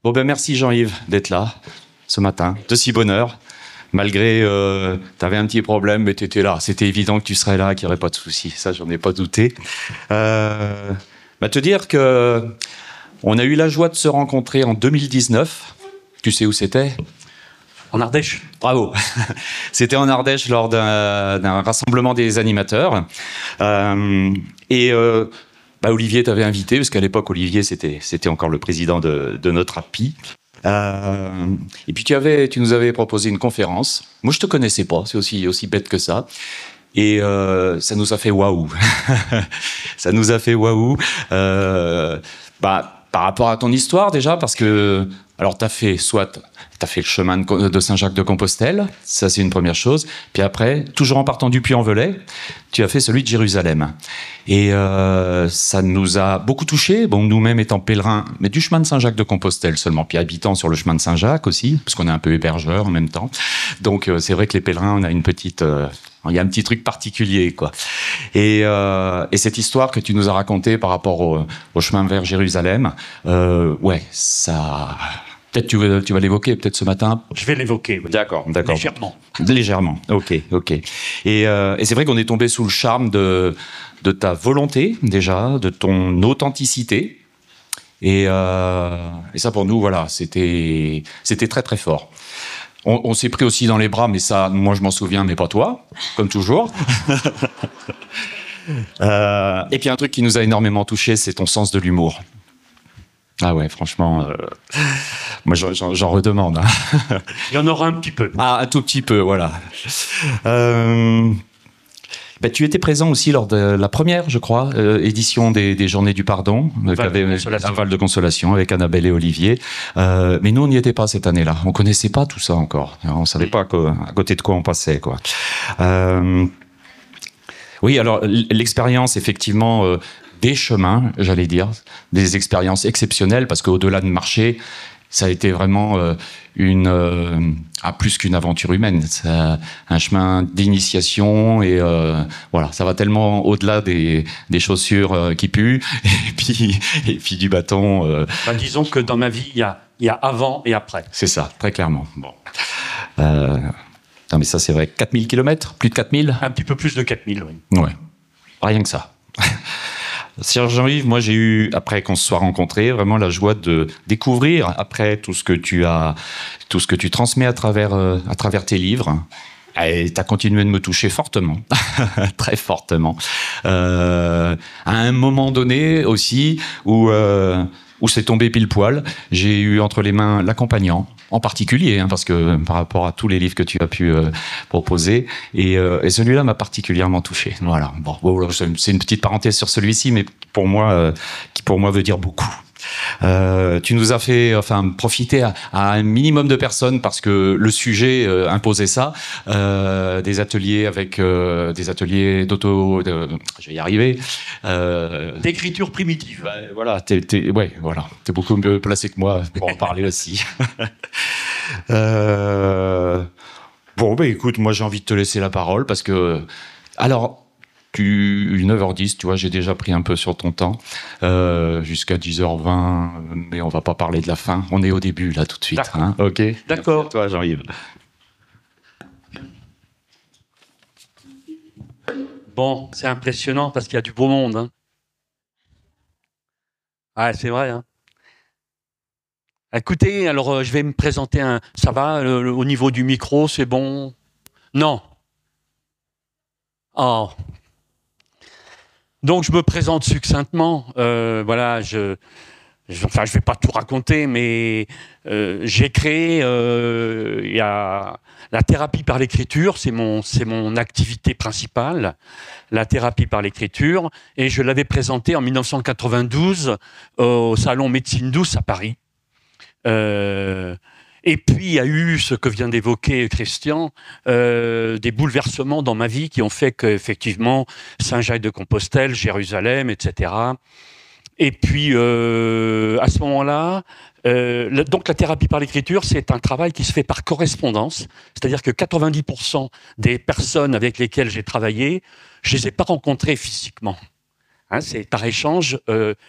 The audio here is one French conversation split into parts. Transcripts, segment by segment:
Bon ben merci Jean-Yves d'être là ce matin, de si bonne heure. Malgré, t'avais un petit problème, mais t'étais là. C'était évident que tu serais là, qu'il n'y aurait pas de souci. Ça, j'en ai pas douté. Te dire que on a eu la joie de se rencontrer en 2019. Tu sais où c'était ? En Ardèche. Bravo. C'était en Ardèche lors d'un rassemblement des animateurs. Olivier t'avait invité, parce qu'à l'époque, Olivier, c'était encore le président de notre API. Et puis tu nous avais proposé une conférence. Moi, je te connaissais pas, c'est aussi bête que ça. Et ça nous a fait waouh. Ça nous a fait waouh. Par rapport à ton histoire déjà, parce que alors t'as fait le chemin de Saint-Jacques-de-Compostelle, ça c'est une première chose. Puis après, toujours en partant du Puy-en-Velay, tu as fait celui de Jérusalem. Et ça nous a beaucoup touchés, bon, nous-mêmes étant pèlerins, mais du chemin de Saint-Jacques-de-Compostelle seulement, puis habitant sur le chemin de Saint-Jacques aussi, parce qu'on est un peu hébergeurs en même temps. Donc c'est vrai que les pèlerins, on a une petite... il y a un petit truc particulier, quoi. Et cette histoire que tu nous as racontée par rapport au chemin vers Jérusalem, ça... Peut-être tu vas l'évoquer, peut-être ce matin. Je vais l'évoquer, oui. D'accord. Légèrement. Ok. Et c'est vrai qu'on est tombé sous le charme de ta volonté, déjà, de ton authenticité. Et ça, pour nous, voilà, c'était très, très fort. On s'est pris aussi dans les bras, mais ça, moi, je m'en souviens, mais pas toi, comme toujours. Et puis, un truc qui nous a énormément touchés, c'est ton sens de l'humour. Ah ouais, franchement, moi, j'en redemande. Hein. Il y en aura un petit peu. Ah, un tout petit peu, voilà. Tu étais présent aussi lors de la première, je crois, édition des Journées du Pardon, Val de Consolation, avec Annabelle et Olivier. Mais nous, on n'y était pas cette année-là. On connaissait pas tout ça encore. On savait pas à côté de quoi on passait, quoi. Oui, alors l'expérience, effectivement, des chemins, j'allais dire, des expériences exceptionnelles, parce qu'au-delà de marcher, ça a été vraiment plus qu'une aventure humaine. C'est un chemin d'initiation et voilà, ça va tellement au-delà des chaussures qui puent et puis du bâton. Disons que dans ma vie, il y a avant et après. C'est ça, très clairement. Bon. Non, mais ça, c'est vrai. 4000 km ? Plus de 4000 ? Un petit peu plus de 4000, oui. Ouais. Rien que ça. Sir Jean-Yves, moi j'ai eu, après qu'on se soit rencontrés, vraiment la joie de découvrir, après tout ce que tu transmets à travers tes livres. Et tu as continué de me toucher fortement, très fortement. À un moment donné aussi, où c'est tombé pile poil, j'ai eu entre les mains l'accompagnant, en particulier, parce que par rapport à tous les livres que tu as pu proposer, et celui-là m'a particulièrement touché. Voilà. Bon, c'est une petite parenthèse sur celui-ci, mais qui pour moi veut dire beaucoup. Tu nous as fait profiter à un minimum de personnes parce que le sujet imposait ça, des ateliers je vais y arriver, d'écriture primitive. Voilà, t'es beaucoup mieux placé que moi pour en parler aussi. Écoute, moi j'ai envie de te laisser la parole parce que 9h10, tu vois, j'ai déjà pris un peu sur ton temps, jusqu'à 10h20, mais on va pas parler de la fin. On est au début, là, tout de suite. Hein, ok ? D'accord. Merci à toi, Jean-Yves. Bon, c'est impressionnant parce qu'il y a du beau monde. Hein. Ah, c'est vrai. Hein. Écoutez, alors je vais me présenter. Ça va, au niveau du micro, c'est bon ? Non. Oh. Donc je me présente succinctement. Voilà, je vais pas tout raconter, mais j'ai créé la thérapie par l'écriture, c'est mon activité principale, la thérapie par l'écriture, et je l'avais présentée en 1992 au salon Médecine Douce à Paris. Et puis, il y a eu ce que vient d'évoquer Christian, des bouleversements dans ma vie qui ont fait qu'effectivement, Saint-Jacques-de-Compostelle, Jérusalem, etc. Et puis, à ce moment-là, donc la thérapie par l'écriture, c'est un travail qui se fait par correspondance. C'est-à-dire que 90% des personnes avec lesquelles j'ai travaillé, je ne les ai pas rencontrées physiquement. Hein, c'est par échange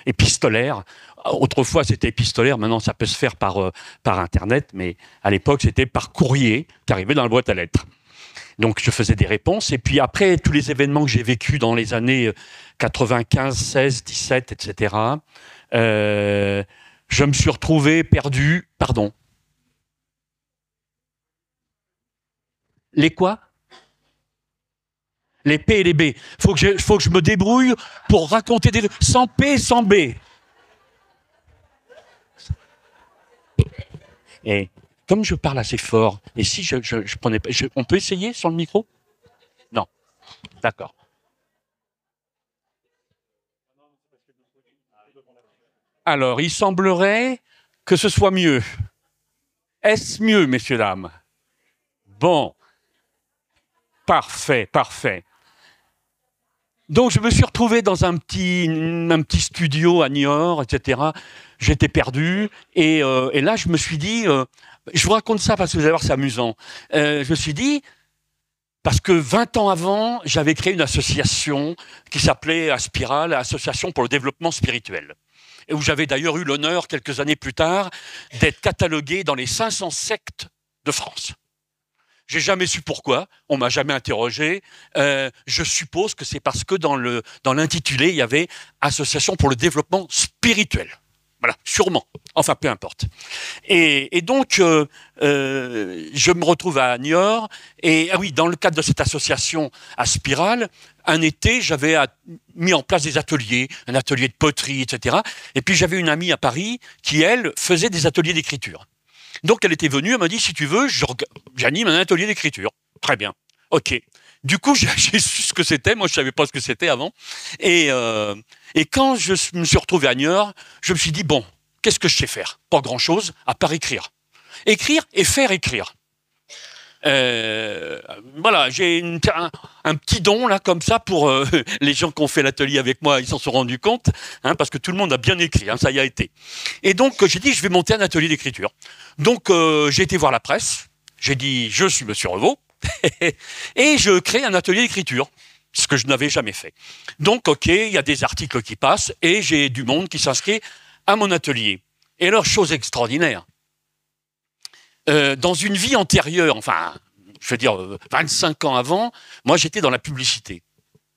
épistolaire. Autrefois, c'était épistolaire. Maintenant, ça peut se faire par Internet. Mais à l'époque, c'était par courrier qui arrivait dans la boîte à lettres. Donc, je faisais des réponses. Et puis après, tous les événements que j'ai vécus dans les années 95, 16, 17, etc., je me suis retrouvé perdu. Pardon. Les quoi? Les P et les B. Faut que je me débrouille pour raconter des... Sans P, sans B. Et comme je parle assez fort, et si je prenais... on peut essayer sur le micro? Non. D'accord. Alors, il semblerait que ce soit mieux. Est-ce mieux, messieurs, dames? Bon. Parfait, parfait. Donc, je me suis retrouvé dans un petit studio à Niort, etc. J'étais perdu. Et là, je me suis dit... je vous raconte ça parce que vous allez voir, c'est amusant. Je me suis dit... Parce que 20 ans avant, j'avais créé une association qui s'appelait Aspiral, Association pour le développement spirituel. Et où j'avais d'ailleurs eu l'honneur, quelques années plus tard, d'être catalogué dans les 500 sectes de France. J'ai jamais su pourquoi, on m'a jamais interrogé. Je suppose que c'est parce que dans l'intitulé, il y avait Association pour le développement spirituel. Voilà, sûrement. Enfin, peu importe. Et donc, je me retrouve à Niort. Et ah oui, dans le cadre de cette association Aspiral, un été, j'avais mis en place des ateliers, un atelier de poterie, etc. Et puis, j'avais une amie à Paris qui, elle, faisait des ateliers d'écriture. Donc, elle était venue, elle m'a dit, si tu veux, j'anime un atelier d'écriture. Très bien. OK. Du coup, j'ai su ce que c'était. Moi, je savais pas ce que c'était avant. Et quand je me suis retrouvé à Niort, je me suis dit, bon, qu'est-ce que je sais faire? Pas grand-chose, à part écrire. Écrire et faire écrire. Voilà, j'ai un petit don, là, comme ça, pour les gens qui ont fait l'atelier avec moi, ils s'en sont rendus compte, hein, parce que tout le monde a bien écrit, hein, ça y a été. Et donc, j'ai dit, je vais monter un atelier d'écriture. Donc, j'ai été voir la presse, j'ai dit, je suis Monsieur Revaux, et je crée un atelier d'écriture, ce que je n'avais jamais fait. Donc, OK, il y a des articles qui passent, et j'ai du monde qui s'inscrit à mon atelier. Et alors, chose extraordinaire, dans une vie antérieure, enfin, je veux dire 25 ans avant, moi j'étais dans la publicité,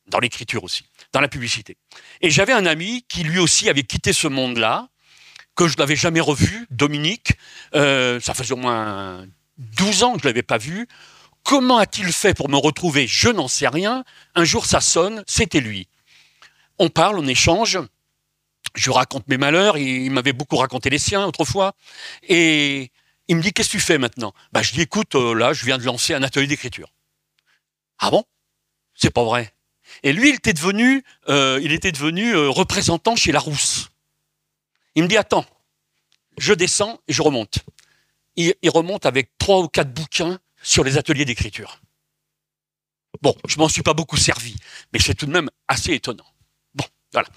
dans l'écriture aussi, dans la publicité. Et j'avais un ami qui lui aussi avait quitté ce monde-là, que je n'avais jamais revu, Dominique, ça faisait au moins 12 ans que je ne l'avais pas vu. Comment a-t-il fait pour me retrouver? Je n'en sais rien. Un jour ça sonne, c'était lui. On parle, on échange, je raconte mes malheurs, il m'avait beaucoup raconté les siens autrefois, et... il me dit, qu'est-ce que tu fais maintenant? Bah, je dis, écoute, là, je viens de lancer un atelier d'écriture. Ah bon? C'est pas vrai. Et lui, il était devenu représentant chez Larousse. Il me dit, attends, je descends et je remonte. Il remonte avec 3 ou 4 bouquins sur les ateliers d'écriture. Bon, je m'en suis pas beaucoup servi, mais c'est tout de même assez étonnant. Bon, voilà.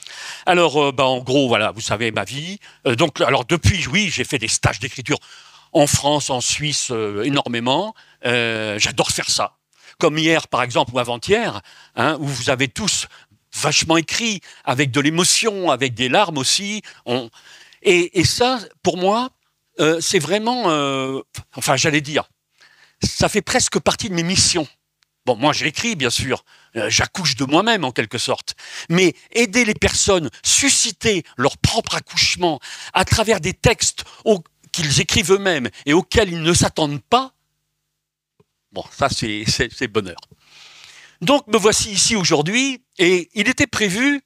Alors, en gros, voilà, vous savez ma vie. Donc, alors depuis, oui, j'ai fait des stages d'écriture en France, en Suisse, énormément. J'adore faire ça. Comme hier, par exemple, ou avant-hier, hein, où vous avez tous vachement écrit, avec de l'émotion, avec des larmes aussi. Et ça, pour moi, c'est vraiment... enfin, j'allais dire, ça fait presque partie de mes missions. Bon, moi, j'écris, bien sûr. J'accouche de moi-même, en quelque sorte. Mais aider les personnes, susciter leur propre accouchement à travers des textes qu'ils écrivent eux-mêmes et auxquels ils ne s'attendent pas, bon, ça c'est bonheur. Donc me voici ici aujourd'hui, et il était prévu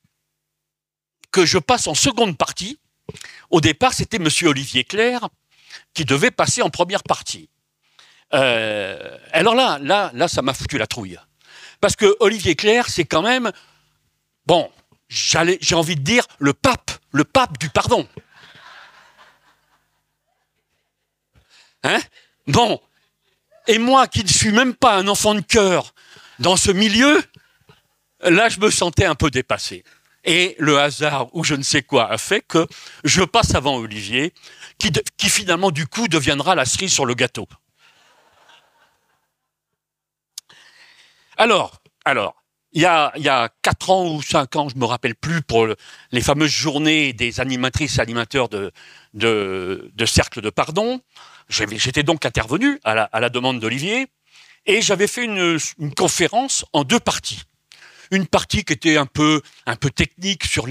que je passe en seconde partie. Au départ, c'était Monsieur Olivier Clerc qui devait passer en première partie. Alors là, ça m'a foutu la trouille. Parce que Olivier Clerc, c'est quand même, bon, j'ai envie de dire, le pape du pardon. Hein? Bon, et moi qui ne suis même pas un enfant de cœur dans ce milieu, là je me sentais un peu dépassé. Et le hasard ou je ne sais quoi a fait que je passe avant Olivier, qui finalement du coup deviendra la cerise sur le gâteau. Alors, il y a 4 ans ou 5 ans, je me rappelle plus, pour les fameuses journées des animatrices et animateurs de Cercle de Pardon, j'étais donc intervenu à la demande d'Olivier, et j'avais fait une conférence en 2 parties. Une partie qui était un peu technique sur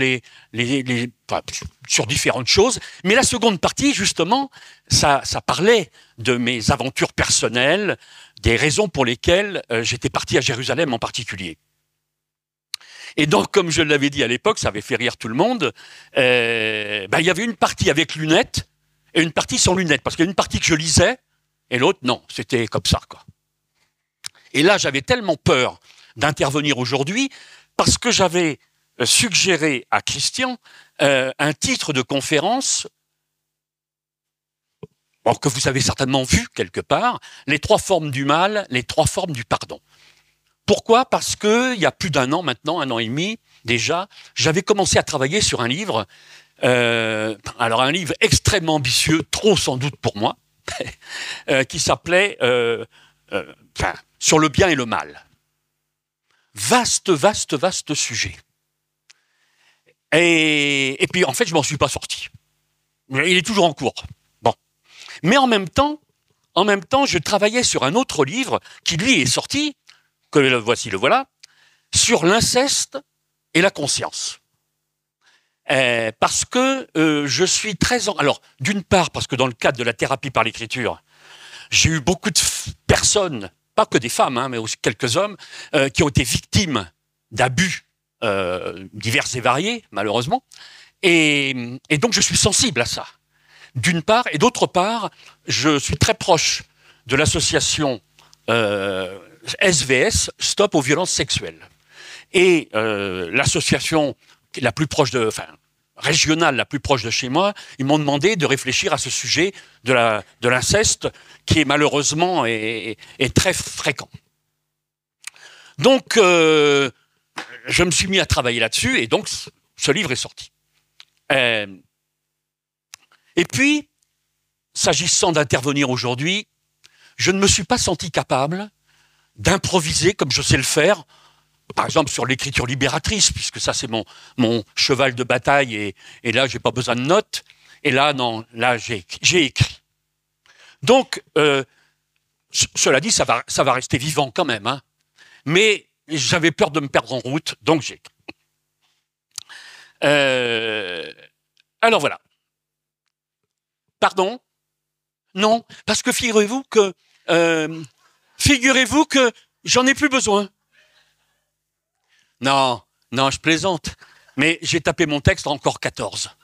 sur différentes choses, mais la seconde partie, justement, ça parlait de mes aventures personnelles, des raisons pour lesquelles j'étais parti à Jérusalem en particulier. Et donc, comme je l'avais dit à l'époque, ça avait fait rire tout le monde, il y avait une partie avec lunettes et une partie sans lunettes, parce qu'il y a une partie que je lisais et l'autre, non, c'était comme ça, quoi. Et là, j'avais tellement peur d'intervenir aujourd'hui parce que j'avais suggéré à Christian un titre de conférence que vous avez certainement vu quelque part, les 3 formes du mal, les 3 formes du pardon. Pourquoi ? Parce que il y a plus d'1 an maintenant, 1 an et demi déjà, j'avais commencé à travailler sur un livre, alors un livre extrêmement ambitieux, trop sans doute pour moi, qui s'appelait Sur le bien et le mal. Vaste sujet. Et puis, en fait, je m'en suis pas sorti. Il est toujours en cours. Bon. Mais en même temps, je travaillais sur un autre livre qui, lui, est sorti, que le voilà, sur l'inceste et la conscience. Parce que je suis alors, d'une part, parce que dans le cadre de la thérapie par l'écriture, j'ai eu beaucoup de personnes, pas que des femmes, mais aussi quelques hommes, qui ont été victimes d'abus divers et variés, malheureusement. Et donc, je suis sensible à ça, d'une part. Et d'autre part, je suis très proche de l'association SVS, Stop aux violences sexuelles. Et l'association la plus proche régionale la plus proche de chez moi, ils m'ont demandé de réfléchir à ce sujet de l'inceste qui est malheureusement est très fréquent. Donc, je me suis mis à travailler là-dessus et donc ce livre est sorti. Et puis, s'agissant d'intervenir aujourd'hui, je ne me suis pas senti capable d'improviser comme je sais le faire, par exemple sur l'écriture libératrice, puisque ça c'est mon cheval de bataille et là j'ai pas besoin de notes, et là non, là j'ai écrit. Donc, cela dit, ça va rester vivant quand même, hein. Mais j'avais peur de me perdre en route, donc j'ai écrit. Alors voilà. Pardon ? Non, parce que figurez-vous que j'en ai plus besoin. Non, je plaisante. Mais j'ai tapé mon texte encore 14.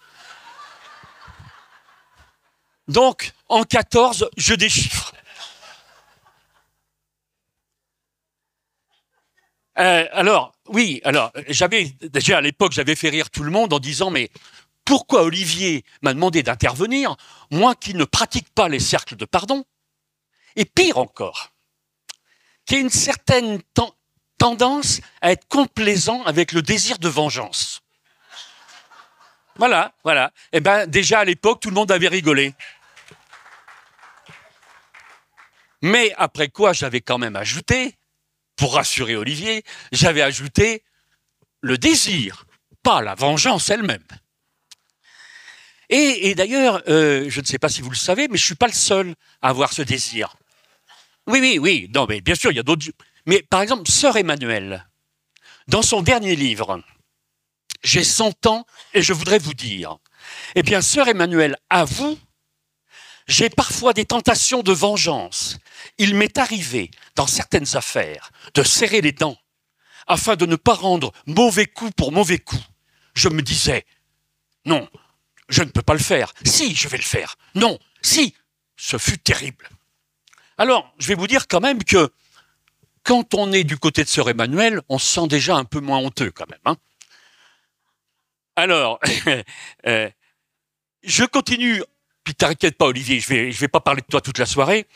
Donc, en 14, je déchiffre. Déjà à l'époque, j'avais fait rire tout le monde en disant, mais pourquoi Olivier m'a demandé d'intervenir, moi qui ne pratique pas les cercles de pardon, et pire encore, qui a une certaine tendance à être complaisant avec le désir de vengeance. Voilà. Eh ben, déjà à l'époque, tout le monde avait rigolé. Mais après quoi, j'avais quand même ajouté, pour rassurer Olivier, j'avais ajouté le désir, pas la vengeance elle-même. Et d'ailleurs, je ne sais pas si vous le savez, mais je ne suis pas le seul à avoir ce désir. Oui. Non, mais bien sûr, il y a d'autres. Mais par exemple, Sœur Emmanuelle, dans son dernier livre, J'ai 100 ans et je voudrais vous dire, eh bien, Sœur Emmanuelle avoue, j'ai parfois des tentations de vengeance. Il m'est arrivé, dans certaines affaires, de serrer les dents afin de ne pas rendre mauvais coup pour mauvais coup. Je me disais, non, je ne peux pas le faire. Si, je vais le faire. Non, si, ce fut terrible. Alors, je vais vous dire quand même que quand on est du côté de Sœur Emmanuelle, on se sent déjà un peu moins honteux quand même, hein. Alors, je continue. Puis t'inquiète pas, Olivier, je vais pas parler de toi toute la soirée.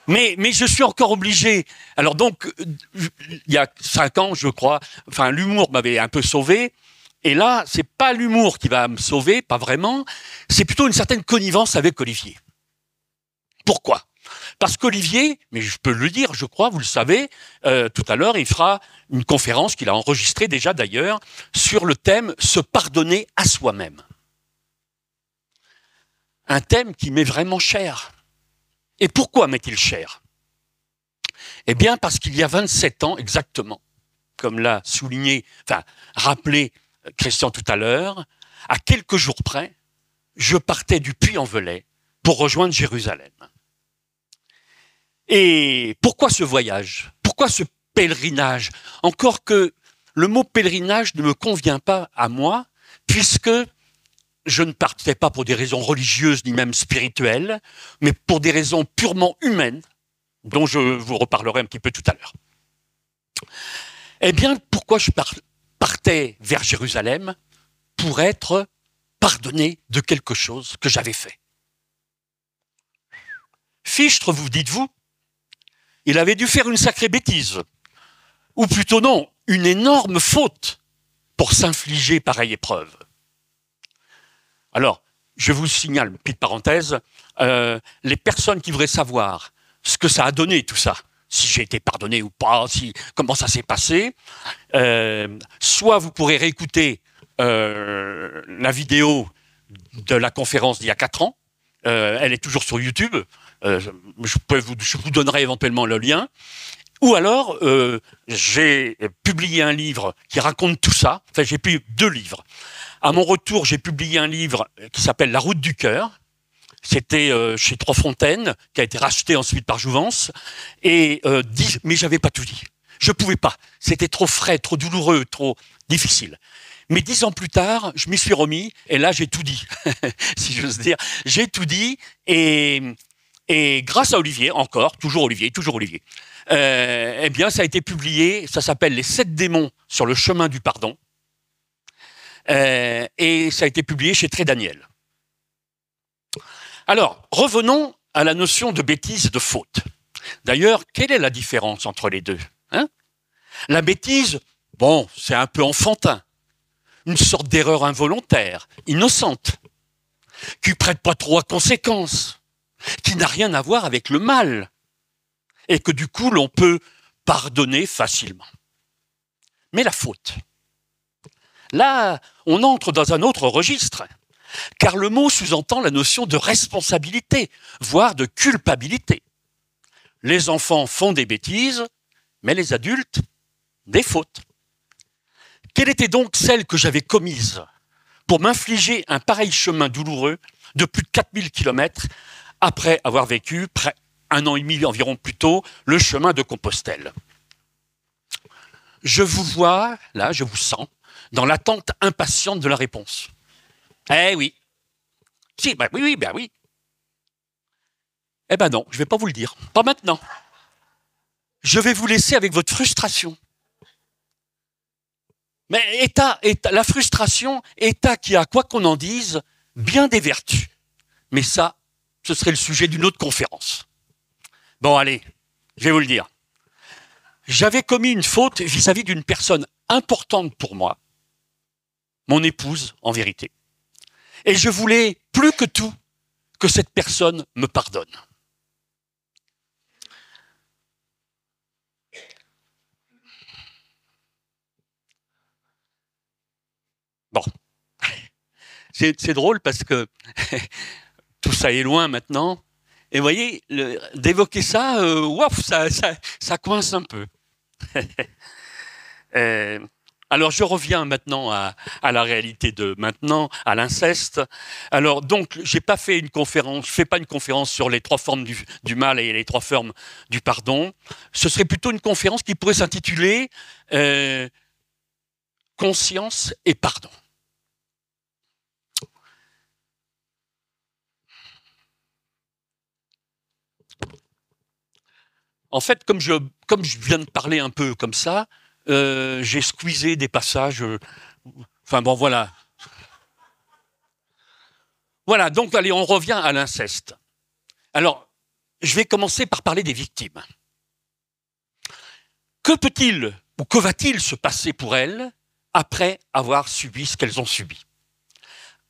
Mais je suis encore obligé. Alors donc, il y a 5 ans, je crois, enfin, l'humour m'avait un peu sauvé. Et là, c'est pas l'humour qui va me sauver, pas vraiment. C'est plutôt une certaine connivence avec Olivier. Pourquoi ? Parce qu'Olivier, mais je peux le dire, je crois, vous le savez, tout à l'heure, il fera une conférence qu'il a enregistrée déjà d'ailleurs sur le thème « Se pardonner à soi-même ». Un thème qui m'est vraiment cher. Et pourquoi m'est-il cher? Eh bien, parce qu'il y a 27 ans exactement, comme l'a souligné, enfin, rappelé Christian tout à l'heure, à quelques jours près, je partais du Puy-en-Velay pour rejoindre Jérusalem. Et pourquoi ce voyage? Pourquoi ce pèlerinage? Encore que le mot pèlerinage ne me convient pas à moi, puisque je ne partais pas pour des raisons religieuses ni même spirituelles, mais pour des raisons purement humaines, dont je vous reparlerai un petit peu tout à l'heure. Eh bien, pourquoi je partais vers Jérusalem? Pour être pardonné de quelque chose que j'avais fait. Fichtre, vous dites-vous, il avait dû faire une sacrée bêtise, ou plutôt non, une énorme faute pour s'infliger pareille épreuve. Alors, je vous signale, petite parenthèse, les personnes qui voudraient savoir ce que ça a donné tout ça, si j'ai été pardonné ou pas, comment ça s'est passé, soit vous pourrez réécouter la vidéo de la conférence d'il y a 4 ans, elle est toujours sur YouTube, je vous donnerai éventuellement le lien, ou alors j'ai publié un livre qui raconte tout ça, enfin j'ai publié 2 livres. À mon retour, j'ai publié un livre qui s'appelle La route du cœur. C'était chez Trois Fontaines, qui a été racheté ensuite par Jouvence. Mais j'avais pas tout dit. Je pouvais pas. C'était trop frais, trop douloureux, trop difficile. Mais 10 ans plus tard, je m'y suis remis et là, j'ai tout dit, si j'ose dire. J'ai tout dit et grâce à Olivier, toujours Olivier, eh bien, ça a été publié. Ça s'appelle Les 7 démons sur le chemin du pardon. Et ça a été publié chez Très Daniel. Alors, revenons à la notion de bêtise et de faute. D'ailleurs, quelle est la différence entre les deux, hein? La bêtise, bon, c'est un peu enfantin, une sorte d'erreur involontaire, innocente, qui ne prête pas trop à conséquence, qui n'a rien à voir avec le mal, et que du coup, l'on peut pardonner facilement. Mais la faute, là, on entre dans un autre registre, car le mot sous-entend la notion de responsabilité, voire de culpabilité. Les enfants font des bêtises, mais les adultes, des fautes. Quelle était donc celle que j'avais commise pour m'infliger un pareil chemin douloureux de plus de 4000 km après avoir vécu, près 1 an et demi environ plus tôt, le chemin de Compostelle? Je vous vois, là, je vous sens, dans l'attente impatiente de la réponse. Eh oui. Si, ben oui. Eh ben non, je ne vais pas vous le dire. Pas maintenant. Je vais vous laisser avec votre frustration. Mais la frustration, état qui a, quoi qu'on en dise, bien des vertus. Mais ça, ce serait le sujet d'une autre conférence. Bon, allez, je vais vous le dire. J'avais commis une faute vis-à-vis d'une personne importante pour moi, mon épouse, en vérité. Et je voulais, plus que tout, que cette personne me pardonne. Bon, c'est drôle parce que tout ça est loin maintenant. Et vous voyez, d'évoquer ça, ça coince un peu. Alors, je reviens maintenant à la réalité de maintenant, à l'inceste. Alors, donc, je fais pas une conférence sur les 3 formes du mal et les 3 formes du pardon. Ce serait plutôt une conférence qui pourrait s'intituler Conscience et pardon. En fait, comme je viens de parler un peu comme ça, j'ai squeezé des passages. Enfin bon, voilà. Voilà, donc allez, on revient à l'inceste. Alors, je vais commencer par parler des victimes. Que peut-il ou que va-t-il se passer pour elles après avoir subi ce qu'elles ont subi,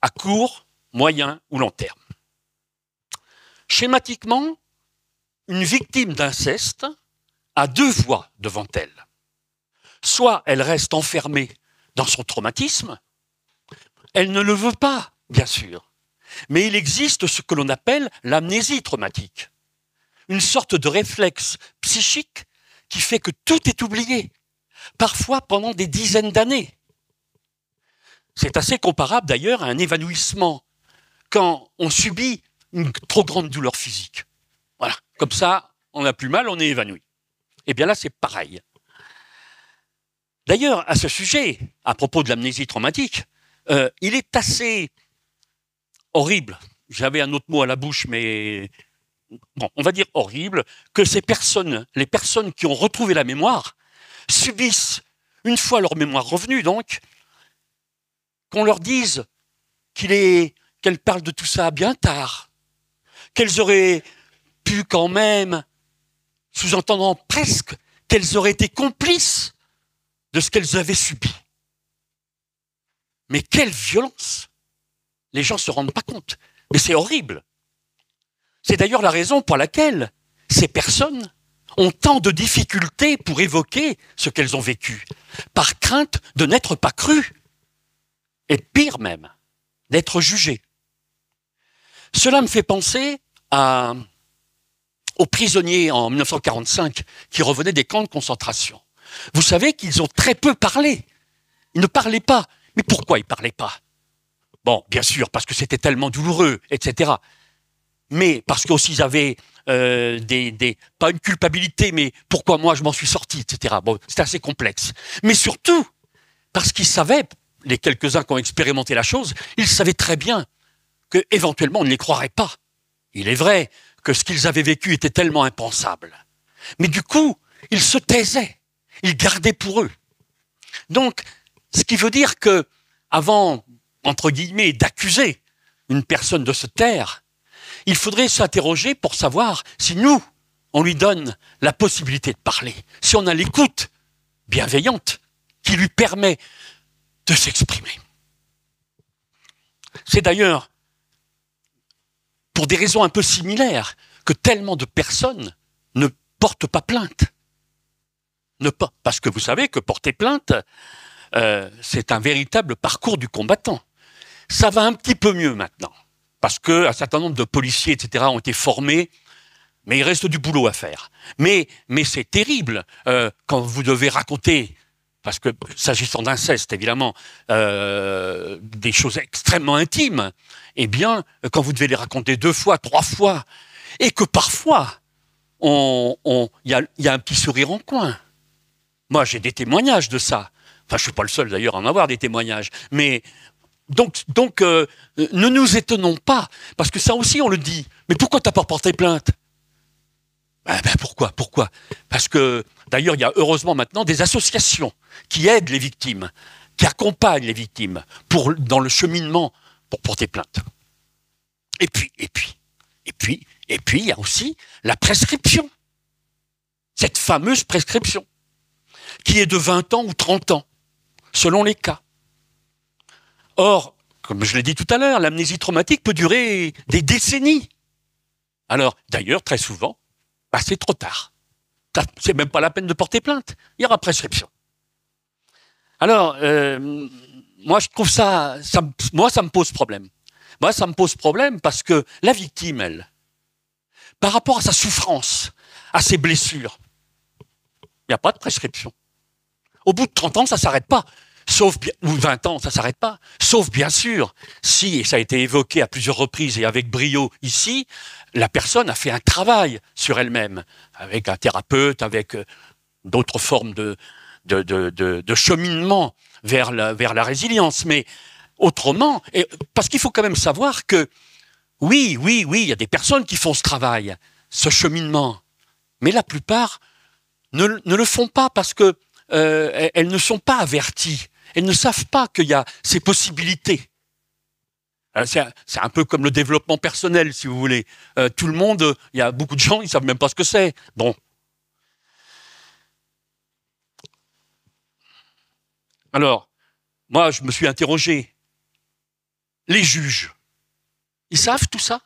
à court, moyen ou long terme? Schématiquement, une victime d'inceste a deux voies devant elle. Soit elle reste enfermée dans son traumatisme, elle ne le veut pas, bien sûr, mais il existe ce que l'on appelle l'amnésie traumatique, une sorte de réflexe psychique qui fait que tout est oublié, parfois pendant des dizaines d'années. C'est assez comparable d'ailleurs à un évanouissement quand on subit une trop grande douleur physique. Voilà, comme ça, on n'a plus mal, on est évanoui. Eh bien là, c'est pareil. D'ailleurs, à ce sujet, à propos de l'amnésie traumatique, il est assez horrible, j'avais un autre mot à la bouche, mais bon, on va dire horrible, que ces personnes, les personnes qui ont retrouvé la mémoire, subissent, une fois leur mémoire revenue donc, qu'on leur dise qu'elles parlent de tout ça bien tard, qu'elles auraient pu quand même, sous-entendant presque, qu'elles auraient été complices de ce qu'elles avaient subi. Mais quelle violence! Les gens ne se rendent pas compte. Mais c'est horrible. C'est d'ailleurs la raison pour laquelle ces personnes ont tant de difficultés pour évoquer ce qu'elles ont vécu, par crainte de n'être pas crues, et pire même, d'être jugées. Cela me fait penser aux prisonniers en 1945 qui revenaient des camps de concentration. Vous savez qu'ils ont très peu parlé. Ils ne parlaient pas. Mais pourquoi ils ne parlaient pas? Bon, bien sûr, parce que c'était tellement douloureux, etc. Mais parce qu'aussi ils avaient pas une culpabilité, mais pourquoi moi je m'en suis sorti, etc. Bon, c'est assez complexe. Mais surtout, parce qu'ils savaient, les quelques-uns qui ont expérimenté la chose, ils savaient très bien qu'éventuellement on ne les croirait pas. Il est vrai que ce qu'ils avaient vécu était tellement impensable. Mais du coup, ils se taisaient, ils gardaient pour eux. Donc, ce qui veut dire que, avant, entre guillemets, d'accuser une personne de se taire, il faudrait s'interroger pour savoir si nous, on lui donne la possibilité de parler, si on a l'écoute bienveillante qui lui permet de s'exprimer. C'est d'ailleurs pour des raisons un peu similaires que tellement de personnes ne portent pas plainte. Parce que vous savez que porter plainte, c'est un véritable parcours du combattant. Ça va un petit peu mieux maintenant, parce qu'un certain nombre de policiers, etc., ont été formés, mais il reste du boulot à faire. Mais c'est terrible quand vous devez raconter, parce que s'agissant d'inceste, évidemment, des choses extrêmement intimes, eh bien, quand vous devez les raconter 2 fois, 3 fois, et que parfois, il y a un petit sourire en coin. Moi, j'ai des témoignages de ça. Enfin, je ne suis pas le seul d'ailleurs à en avoir des témoignages. Mais donc, ne nous étonnons pas, parce que ça aussi on le dit. Mais pourquoi t'as pas porté plainte? Pourquoi? Parce que d'ailleurs, il y a heureusement maintenant des associations qui aident les victimes, qui accompagnent les victimes dans le cheminement pour porter plainte. Et puis, il y a aussi la prescription. Cette fameuse prescription, qui est de 20 ans ou 30 ans, selon les cas. Or, comme je l'ai dit tout à l'heure, l'amnésie traumatique peut durer des décennies. Alors, d'ailleurs, très souvent, c'est trop tard. C'est même pas la peine de porter plainte. Il y aura prescription. Alors, moi, je trouve ça me pose problème. Moi, ça me pose problème parce que la victime, elle, par rapport à sa souffrance, à ses blessures, il n'y a pas de prescription. Au bout de 30 ans, ça ne s'arrête pas. Ou 20 ans, ça ne s'arrête pas. Sauf, bien sûr, si, et ça a été évoqué à plusieurs reprises et avec brio ici, la personne a fait un travail sur elle-même, avec un thérapeute, avec d'autres formes de cheminement vers la résilience. Mais autrement, parce qu'il faut quand même savoir que, oui, il y a des personnes qui font ce travail, ce cheminement, mais la plupart ne le font pas parce que elles ne sont pas averties. Elles ne savent pas qu'il y a ces possibilités. C'est un peu comme le développement personnel, si vous voulez. Tout le monde, il y a beaucoup de gens, ils ne savent même pas ce que c'est. Bon. Alors, moi, je me suis interrogé. Les juges, ils savent tout ça?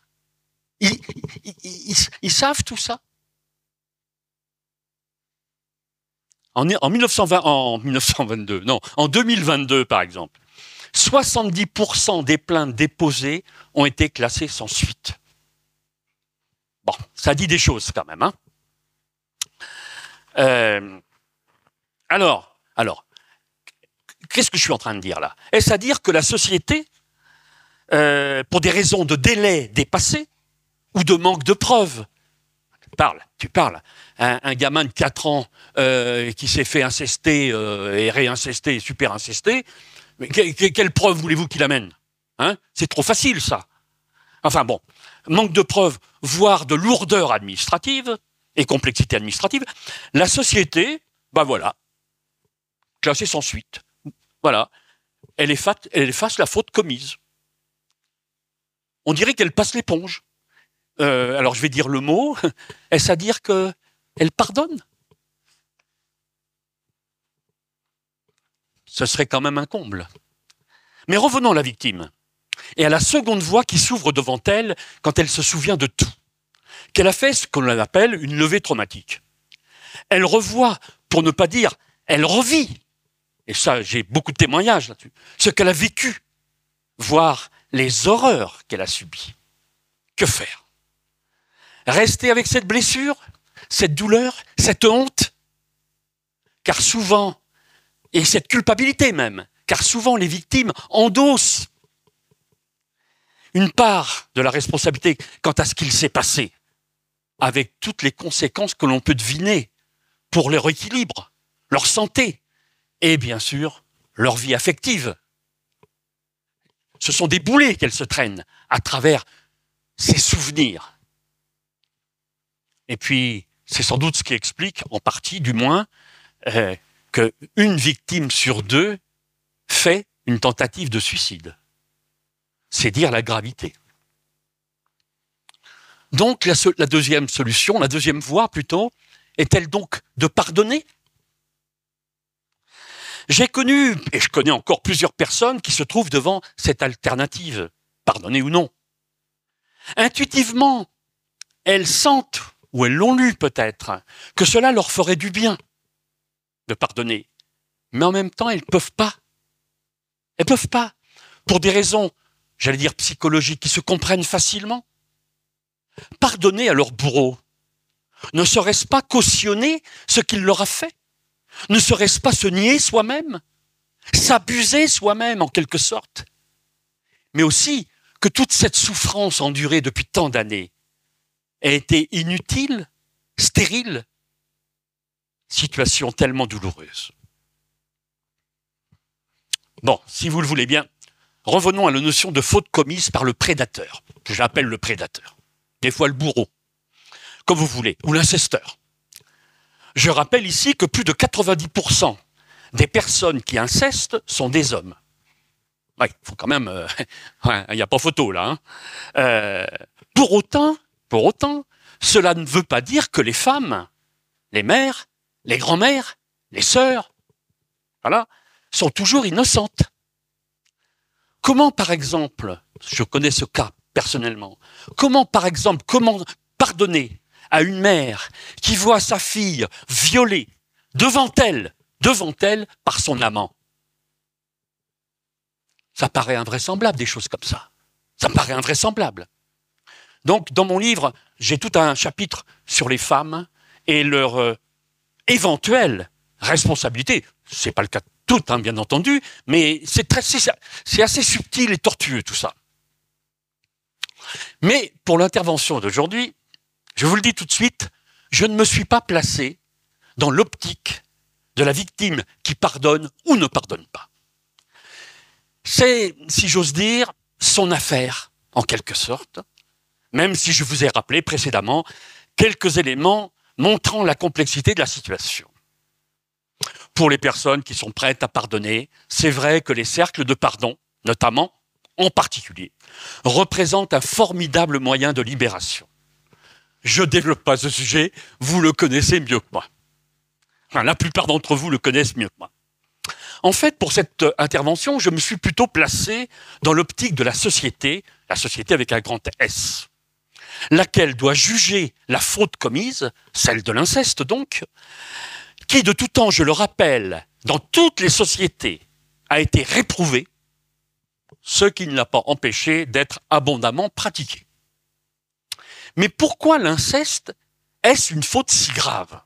Ils savent tout ça? En 1922, non, en 2022 par exemple, 70% des plaintes déposées ont été classées sans suite. Bon, ça dit des choses quand même, hein. Alors, qu'est-ce que je suis en train de dire là? Est-ce à dire que la société, pour des raisons de délai dépassé ou de manque de preuves, tu parles, un gamin de 4 ans qui s'est fait incester et réincester, super incester, mais quelle preuve voulez-vous qu'il amène, hein? C'est trop facile ça. Enfin bon, manque de preuves, voire de lourdeur administrative et complexité administrative, la société, ben voilà, classée sans suite. Voilà, elle efface la faute commise. On dirait qu'elle passe l'éponge. Alors je vais dire le mot, est-ce à dire qu'elle pardonne? Ce serait quand même un comble. Mais revenons à la victime et à la seconde voie qui s'ouvre devant elle quand elle se souvient de tout, qu'elle a fait ce qu'on appelle une levée traumatique. Elle revoit, pour ne pas dire, elle revit, et ça j'ai beaucoup de témoignages là-dessus, ce qu'elle a vécu, voire les horreurs qu'elle a subies. Que faire? Rester avec cette blessure, cette douleur, cette honte? Car souvent, et cette culpabilité même, car souvent les victimes endossent une part de la responsabilité quant à ce qu'il s'est passé, avec toutes les conséquences que l'on peut deviner pour leur équilibre, leur santé et bien sûr leur vie affective. Ce sont des boulets qu'elles se traînent à travers ces souvenirs. Et puis, c'est sans doute ce qui explique, en partie du moins, qu'une victime sur 2 fait une tentative de suicide. C'est dire la gravité. Donc, la deuxième solution, la deuxième voie plutôt, est-elle donc de pardonner? J'ai connu, et je connais encore plusieurs personnes qui se trouvent devant cette alternative, pardonner ou non. Intuitivement, elles sentent, ou elles l'ont lu peut-être, que cela leur ferait du bien de pardonner. Mais en même temps, elles ne peuvent pas. Elles ne peuvent pas. Pour des raisons, j'allais dire psychologiques, qui se comprennent facilement. Pardonner à leur bourreau, ne serait-ce pas cautionner ce qu'il leur a fait? Ne serait-ce pas se nier soi-même? S'abuser soi-même en quelque sorte? Mais aussi que toute cette souffrance endurée depuis tant d'années ait été inutile, stérile, situation tellement douloureuse. Bon, si vous le voulez bien, revenons à la notion de faute commise par le prédateur, que j'appelle le prédateur, des fois le bourreau, comme vous voulez, ou l'incesteur. Je rappelle ici que plus de 90% des personnes qui incestent sont des hommes. Ouais, il faut quand même... il n'y a pas photo là. Hein. Pour autant, cela ne veut pas dire que les femmes, les mères, les grands-mères, les sœurs, voilà, sont toujours innocentes. Comment, par exemple, je connais ce cas personnellement, comment pardonner à une mère qui voit sa fille violée devant elle par son amant? Ça paraît invraisemblable, des choses comme ça. Ça me paraît invraisemblable. Donc, dans mon livre, j'ai tout un chapitre sur les femmes et leur éventuelle responsabilité. Ce n'est pas le cas de toutes, hein, bien entendu, mais c'est assez subtil et tortueux, tout ça. Mais pour l'intervention d'aujourd'hui, je vous le dis tout de suite, je ne me suis pas placé dans l'optique de la victime qui pardonne ou ne pardonne pas. C'est, si j'ose dire, son affaire, en quelque sorte, même si je vous ai rappelé précédemment quelques éléments montrant la complexité de la situation. Pour les personnes qui sont prêtes à pardonner, c'est vrai que les cercles de pardon, notamment, en particulier, représentent un formidable moyen de libération. Je ne développe pas ce sujet, vous le connaissez mieux que moi. Enfin, la plupart d'entre vous le connaissent mieux que moi. En fait, pour cette intervention, je me suis plutôt placé dans l'optique de la société avec un grand S, laquelle doit juger la faute commise, celle de l'inceste donc, qui de tout temps, je le rappelle, dans toutes les sociétés, a été réprouvé, ce qui ne l'a pas empêché d'être abondamment pratiqué. Mais pourquoi l'inceste est-ce une faute si grave?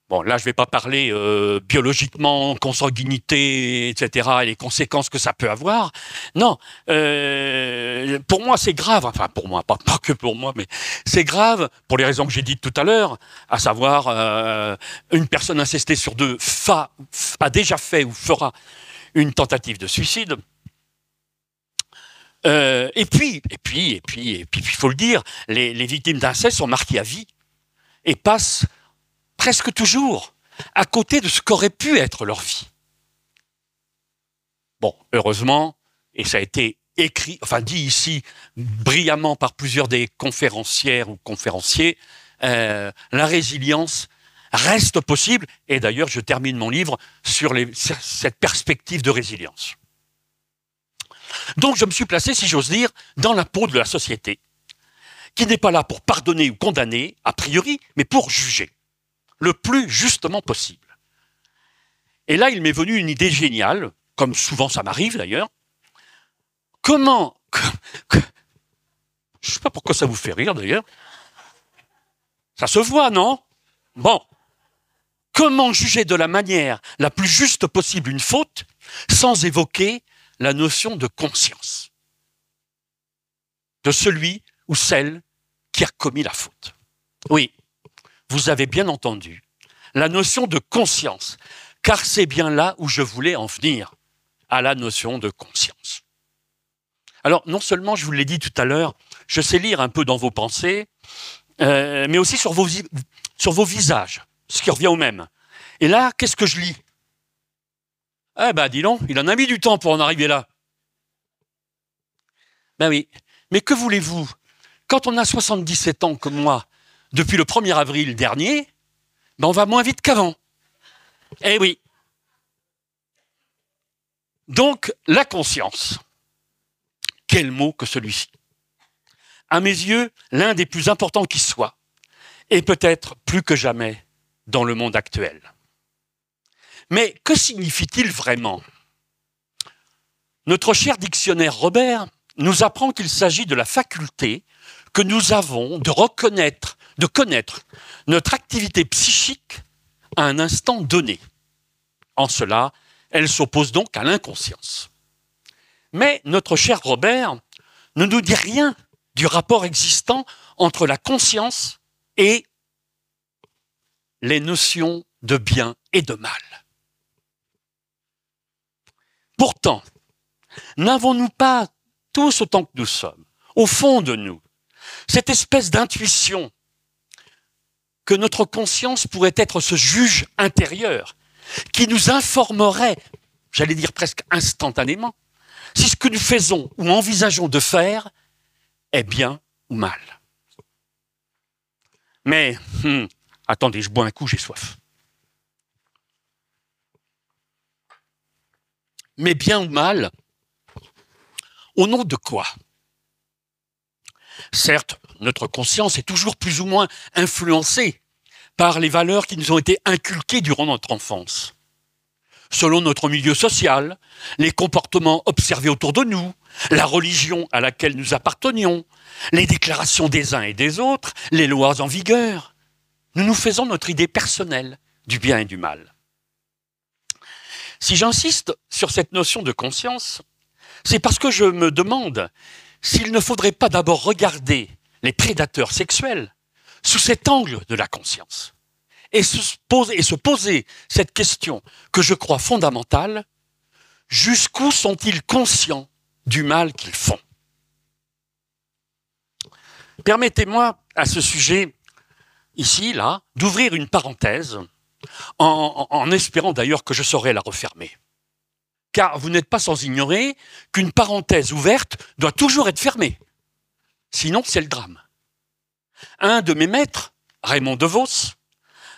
Bon, là, je ne vais pas parler biologiquement, consanguinité, etc., et les conséquences que ça peut avoir. Non, pour moi, c'est grave. Enfin, pour moi, pas que pour moi, mais c'est grave pour les raisons que j'ai dites tout à l'heure, à savoir une personne incestée sur deux a déjà fait ou fera une tentative de suicide. Et puis, il faut le dire, les victimes d'inceste sont marquées à vie et passent presque toujours à côté de ce qu'aurait pu être leur vie. Bon, heureusement, et ça a été écrit, enfin dit ici brillamment par plusieurs des conférencières ou conférenciers, la résilience reste possible. Et d'ailleurs, je termine mon livre sur cette perspective de résilience. Donc, je me suis placé, si j'ose dire, dans la peau de la société, qui n'est pas là pour pardonner ou condamner, a priori, mais pour juger le plus justement possible. Et là, il m'est venu une idée géniale, comme souvent ça m'arrive d'ailleurs. Comment... Je ne sais pas pourquoi ça vous fait rire d'ailleurs. Ça se voit, non? Bon. Comment juger de la manière la plus juste possible une faute sans évoquer la notion de conscience de celui ou celle qui a commis la faute? Oui. Vous avez bien entendu, la notion de conscience, car c'est bien là où je voulais en venir, à la notion de conscience. Alors, non seulement, je vous l'ai dit tout à l'heure, je sais lire un peu dans vos pensées, mais aussi sur vos visages, ce qui revient au même. Et là, qu'est-ce que je lis? Eh ben, dis donc, il en a mis du temps pour en arriver là. Ben oui, mais que voulez-vous? Quand on a 77 ans comme moi, depuis le 1er avril dernier, ben on va moins vite qu'avant. Eh oui. Donc, la conscience. Quel mot que celui-ci. À mes yeux, l'un des plus importants qui soit, et peut-être plus que jamais dans le monde actuel. Mais que signifie-t-il vraiment? Notre cher dictionnaire Robert nous apprend qu'il s'agit de la faculté que nous avons de connaître notre activité psychique à un instant donné. En cela, elle s'oppose donc à l'inconscience. Mais notre cher Robert ne nous dit rien du rapport existant entre la conscience et les notions de bien et de mal. Pourtant, n'avons-nous pas tous autant que nous sommes, au fond de nous, cette espèce d'intuition que notre conscience pourrait être ce juge intérieur qui nous informerait, j'allais dire presque instantanément, si ce que nous faisons ou envisageons de faire est bien ou mal. Mais, attendez, je bois un coup, j'ai soif. Mais bien ou mal, au nom de quoi? Certes, notre conscience est toujours plus ou moins influencée par les valeurs qui nous ont été inculquées durant notre enfance. Selon notre milieu social, les comportements observés autour de nous, la religion à laquelle nous appartenions, les déclarations des uns et des autres, les lois en vigueur, nous nous faisons notre idée personnelle du bien et du mal. Si j'insiste sur cette notion de conscience, c'est parce que je me demande s'il ne faudrait pas d'abord regarder les prédateurs sexuels sous cet angle de la conscience et se poser cette question que je crois fondamentale: jusqu'où sont-ils conscients du mal qu'ils font? Permettez-moi à ce sujet, ici, là, d'ouvrir une parenthèse en espérant d'ailleurs que je saurai la refermer. Car vous n'êtes pas sans ignorer qu'une parenthèse ouverte doit toujours être fermée. Sinon, c'est le drame. Un de mes maîtres, Raymond DeVos,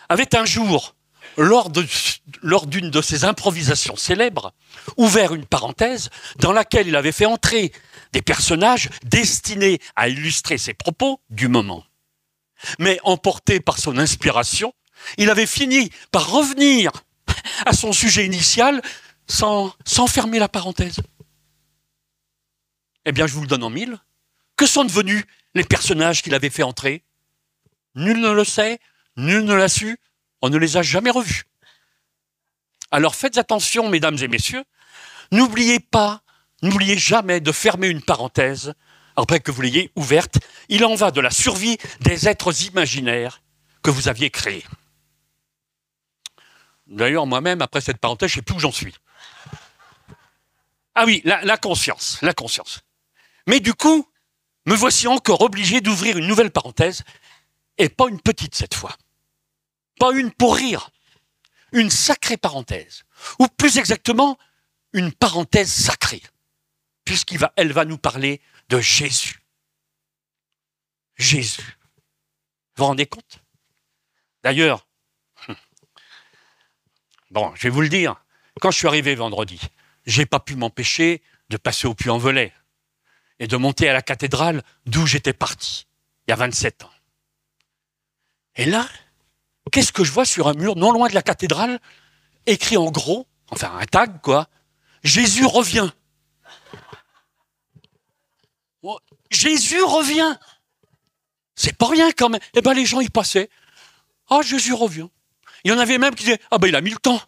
avait un jour, lors d'une de ses improvisations célèbres, ouvert une parenthèse dans laquelle il avait fait entrer des personnages destinés à illustrer ses propos du moment. Mais emporté par son inspiration, Il avait fini par revenir à son sujet initial sans fermer la parenthèse. Eh bien, je vous le donne en mille. Que sont devenus les personnages qu'il avait fait entrer? Nul ne le sait, nul ne l'a su, on ne les a jamais revus. Alors faites attention, mesdames et messieurs, n'oubliez jamais de fermer une parenthèse après que vous l'ayez ouverte. Il en va de la survie des êtres imaginaires que vous aviez créés. D'ailleurs, moi-même, après cette parenthèse, je ne sais plus où j'en suis. Ah oui, la conscience. Mais du coup, me voici encore obligé d'ouvrir une nouvelle parenthèse, et pas une petite cette fois. Pas une pour rire, une sacrée parenthèse. Ou plus exactement, une parenthèse sacrée, puisqu'elle va nous parler de Jésus. Jésus. Vous vous rendez compte? D'ailleurs, bon, je vais vous le dire, quand je suis arrivé vendredi, j'ai pas pu m'empêcher de passer au Puy-en-Velay et de monter à la cathédrale d'où j'étais parti, il y a 27 ans. Et là, qu'est-ce que je vois sur un mur non loin de la cathédrale, écrit en gros, enfin un tag quoi, Jésus revient. Oh, Jésus revient. C'est pas rien quand même. Eh bien les gens y passaient. Ah, Jésus revient. Il y en avait même qui disaient, ah ben il a mis le temps.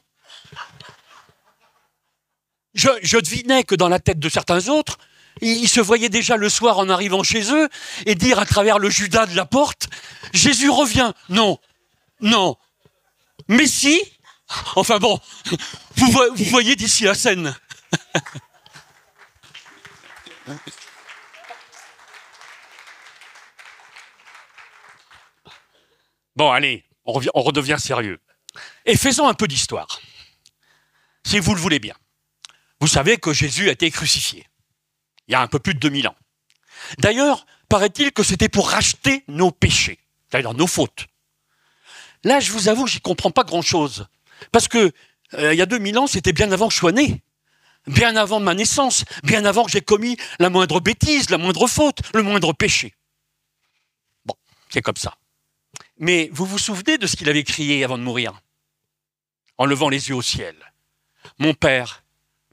Je devinais que dans la tête de certains autres, ils se voyaient déjà le soir en arrivant chez eux et dire à travers le Judas de la porte, Jésus revient. Non, non. Mais si, enfin bon, vous voyez d'ici la scène. Bon, allez, on redevient sérieux. Et faisons un peu d'histoire, si vous le voulez bien. Vous savez que Jésus a été crucifié, il y a un peu plus de 2000 ans. D'ailleurs, paraît-il que c'était pour racheter nos péchés, c'est-à-dire nos fautes. Là, je vous avoue, j'y comprends pas grand-chose. Parce que, il y a 2000 ans, c'était bien avant que je sois né. Bien avant ma naissance, bien avant que j'ai commis la moindre bêtise, la moindre faute, le moindre péché. Bon, c'est comme ça. Mais vous vous souvenez de ce qu'il avait crié avant de mourir? En levant les yeux au ciel. Mon Père,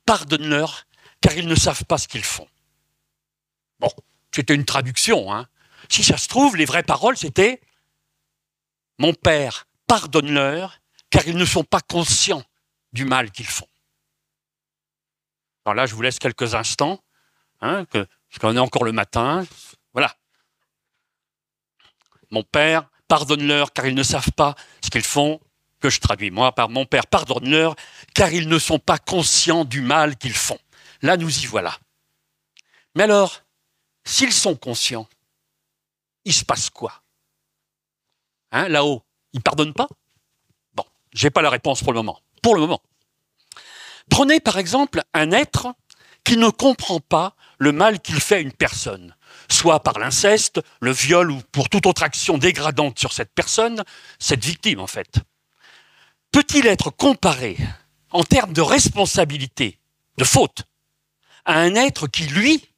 pardonne-leur, car ils ne savent pas ce qu'ils font. Bon, c'était une traduction, hein. Si ça se trouve, les vraies paroles, c'était Mon Père, pardonne-leur, car ils ne sont pas conscients du mal qu'ils font. Alors là, je vous laisse quelques instants, hein, parce qu'on est encore le matin. Voilà. Mon Père, pardonne-leur, car ils ne savent pas ce qu'ils font, que je traduis moi par Mon Père, pardonne-leur, car ils ne sont pas conscients du mal qu'ils font. Là, nous y voilà. Mais alors, s'ils sont conscients, il se passe quoi? Hein, là-haut, ils ne pardonnent pas? Bon, je n'ai pas la réponse pour le moment. Pour le moment. Prenez par exemple un être qui ne comprend pas le mal qu'il fait à une personne, soit par l'inceste, le viol ou pour toute autre action dégradante sur cette personne, cette victime en fait. Peut-il être comparé en termes de responsabilité, de faute, à un être qui, lui,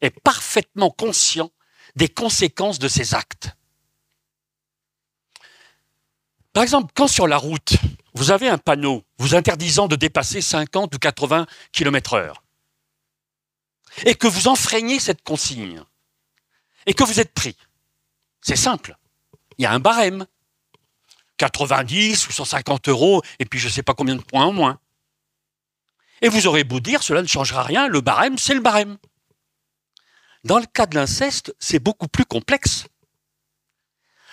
est parfaitement conscient des conséquences de ses actes? Par exemple, quand sur la route, vous avez un panneau vous interdisant de dépasser 50 ou 80 km/h, et que vous enfreignez cette consigne, et que vous êtes pris, c'est simple, il y a un barème, 90 ou 150 €, et puis je ne sais pas combien de points en moins. Et vous aurez beau dire, cela ne changera rien, le barème, c'est le barème. Dans le cas de l'inceste, c'est beaucoup plus complexe.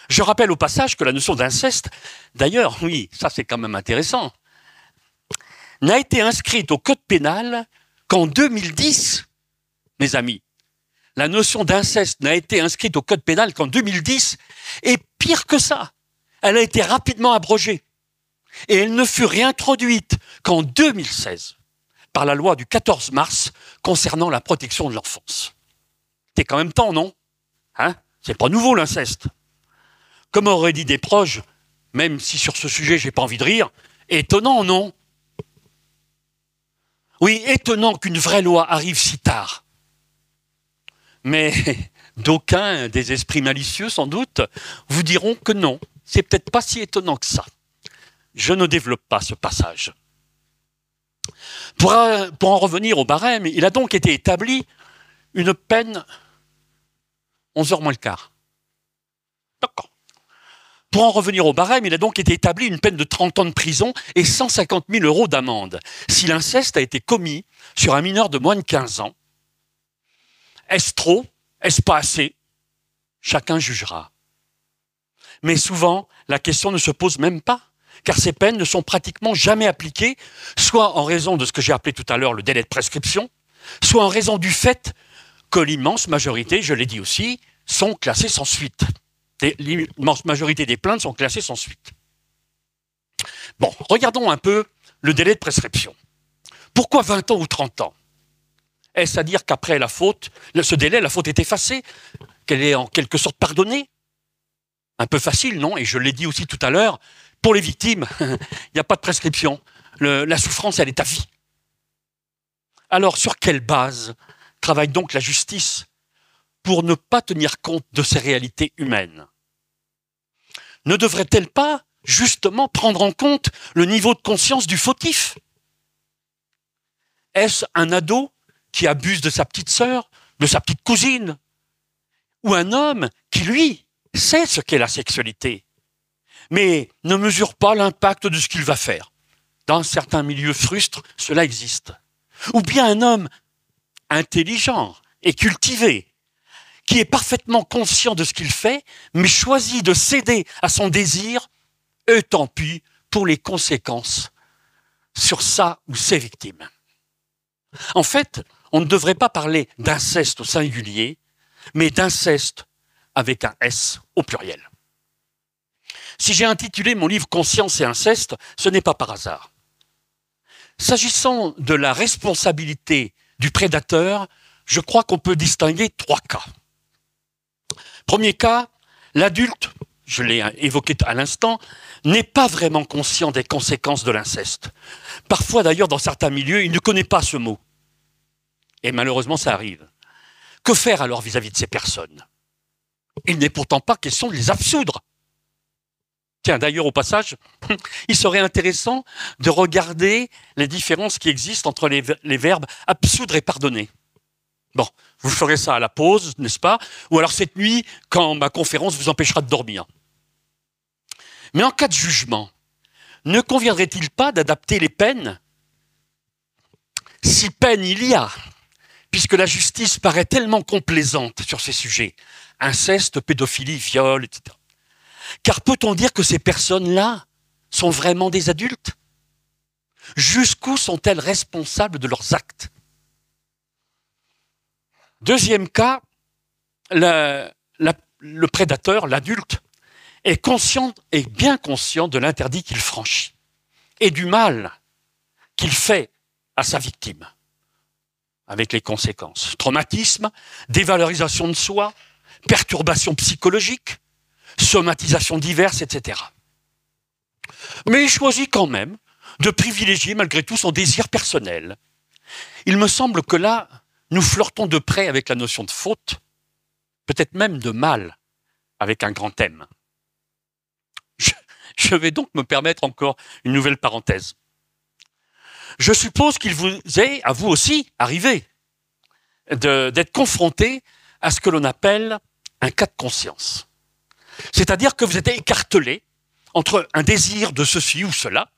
Je rappelle au passage que la notion d'inceste, d'ailleurs, oui, ça c'est quand même intéressant, n'a été inscrite au code pénal qu'en 2010, mes amis. La notion d'inceste n'a été inscrite au code pénal qu'en 2010, et pire que ça, elle a été rapidement abrogée. Et elle ne fut réintroduite qu'en 2016, par la loi du 14 mars concernant la protection de l'enfance. C'est quand même temps, non? Hein? C'est pas nouveau l'inceste. Comme auraient dit des proches, même si sur ce sujet j'ai pas envie de rire, étonnant, non? Oui, étonnant qu'une vraie loi arrive si tard. Mais d'aucuns, des esprits malicieux sans doute, vous diront que non, c'est peut-être pas si étonnant que ça. Je ne développe pas ce passage. Pour en revenir au barème, il a donc été établi une peine 11h moins le quart. D'accord. Pour en revenir au barème, il a donc été établi une peine de 30 ans de prison et 150 000 € d'amende si l'inceste a été commis sur un mineur de moins de 15 ans. Est-ce trop? Est-ce pas assez? Chacun jugera. Mais souvent, la question ne se pose même pas, car ces peines ne sont pratiquement jamais appliquées, soit en raison de ce que j'ai appelé tout à l'heure le délai de prescription, soit en raison du fait que l'immense majorité, je l'ai dit aussi, sont classées sans suite. L'immense majorité des plaintes sont classées sans suite. Bon, regardons un peu le délai de prescription. Pourquoi 20 ans ou 30 ans? Est-ce à dire qu'après la faute, ce délai, la faute est effacée, qu'elle est en quelque sorte pardonnée? Un peu facile, non? Et je l'ai dit aussi tout à l'heure, pour les victimes, il n'y a pas de prescription. La souffrance, elle est à vie. Alors, sur quelle base travaille donc la justice pour ne pas tenir compte de ces réalités humaines? Ne devrait-elle pas, justement, prendre en compte le niveau de conscience du fautif? Est-ce un ado qui abuse de sa petite sœur, de sa petite cousine? Ou un homme qui, lui, sait ce qu'est la sexualité, mais ne mesure pas l'impact de ce qu'il va faire? Dans certains milieux frustres, cela existe. Ou bien un homme intelligent et cultivé, qui est parfaitement conscient de ce qu'il fait, mais choisit de céder à son désir, et tant pis pour les conséquences sur sa ou ses victimes. En fait, on ne devrait pas parler d'inceste au singulier, mais d'inceste avec un S au pluriel. Si j'ai intitulé mon livre « Conscience et inceste », ce n'est pas par hasard. S'agissant de la responsabilité du prédateur, je crois qu'on peut distinguer 3 cas. Premier cas, l'adulte, je l'ai évoqué à l'instant, n'est pas vraiment conscient des conséquences de l'inceste. Parfois d'ailleurs, dans certains milieux, il ne connaît pas ce mot. Et malheureusement, ça arrive. Que faire alors vis-à-vis de ces personnes? Il n'est pourtant pas question de les absoudre. Tiens, d'ailleurs, au passage, il serait intéressant de regarder les différences qui existent entre les verbes absoudre et pardonner. Bon, vous ferez ça à la pause, n'est-ce pas? Ou alors cette nuit, quand ma conférence vous empêchera de dormir. Mais en cas de jugement, ne conviendrait-il pas d'adapter les peines? Si peine il y a, puisque la justice paraît tellement complaisante sur ces sujets, inceste, pédophilie, viol, etc. Car peut-on dire que ces personnes-là sont vraiment des adultes? Jusqu'où sont-elles responsables de leurs actes? Deuxième cas, le prédateur, l'adulte, est bien conscient de l'interdit qu'il franchit et du mal qu'il fait à sa victime, avec les conséquences. Traumatisme, dévalorisation de soi, perturbations psychologiques, somatisations diverses, etc. Mais il choisit quand même de privilégier malgré tout son désir personnel. Il me semble que là, nous flirtons de près avec la notion de faute, peut-être même de mal, avec un grand M. Je vais donc me permettre encore une nouvelle parenthèse. Je suppose qu'il vous est, à vous aussi, arrivé d'être confronté à ce que l'on appelle un cas de conscience. C'est-à-dire que vous êtes écartelé entre un désir de ceci ou cela,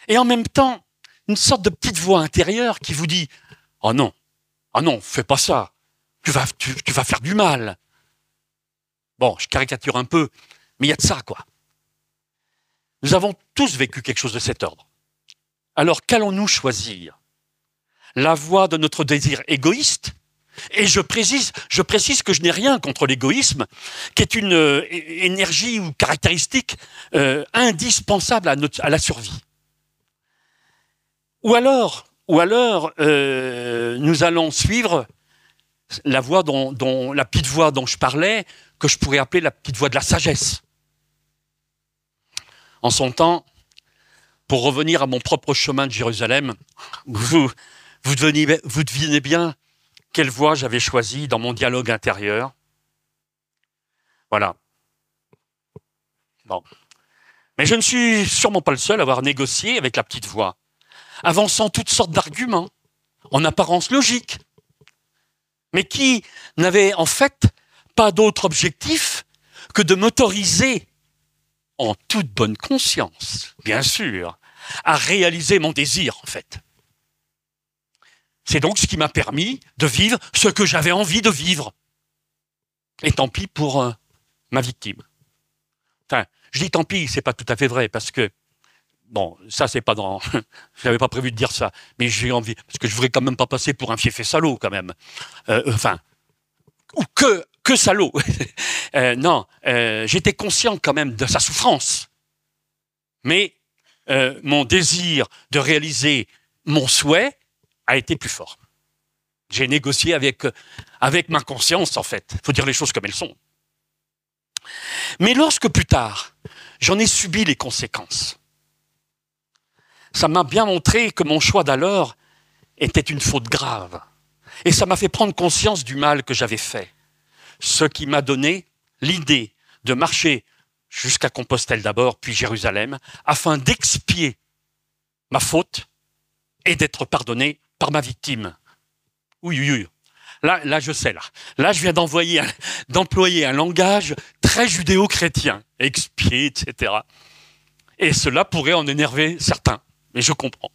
et en même temps, une sorte de petite voix intérieure qui vous dit « Oh non, fais pas ça, tu vas faire du mal. » Bon, je caricature un peu, mais il y a de ça, quoi. Nous avons tous vécu quelque chose de cet ordre. Alors, qu'allons-nous choisir? La voie de notre désir égoïste? Et je précise que je n'ai rien contre l'égoïsme, qui est une énergie ou caractéristique indispensable à la survie. Ou alors, nous allons suivre la voie la petite voie dont je parlais, que je pourrais appeler la petite voie de la sagesse. En son temps, pour revenir à mon propre chemin de Jérusalem, vous devinez bien quelle voie j'avais choisie dans mon dialogue intérieur. Voilà. Bon. Mais je ne suis sûrement pas le seul à avoir négocié avec la petite voix, avançant toutes sortes d'arguments, en apparence logiques, mais qui n'avaient en fait pas d'autre objectif que de m'autoriser, en toute bonne conscience, bien sûr, à réaliser mon désir, en fait. C'est donc ce qui m'a permis de vivre ce que j'avais envie de vivre. Et tant pis pour ma victime. Enfin, je dis tant pis, c'est pas tout à fait vrai, parce que, bon, ça c'est pas dans... J'avais pas prévu de dire ça, mais j'ai envie, parce que je voudrais quand même pas passer pour un fiefé salaud, quand même. Enfin, ou que salaud. Non, j'étais conscient quand même de sa souffrance. Mais mon désir de réaliser mon souhait a été plus fort. J'ai négocié avec ma conscience, en fait. Il faut dire les choses comme elles sont. Mais lorsque plus tard, j'en ai subi les conséquences, ça m'a bien montré que mon choix d'alors était une faute grave. Et ça m'a fait prendre conscience du mal que j'avais fait. Ce qui m'a donné l'idée de marcher jusqu'à Compostelle d'abord, puis Jérusalem, afin d'expier ma faute et d'être pardonné par ma victime. Oui. Là, je sais, là. Là, je viens d'employer un langage très judéo-chrétien, expier, etc. Et cela pourrait en énerver certains, mais je comprends.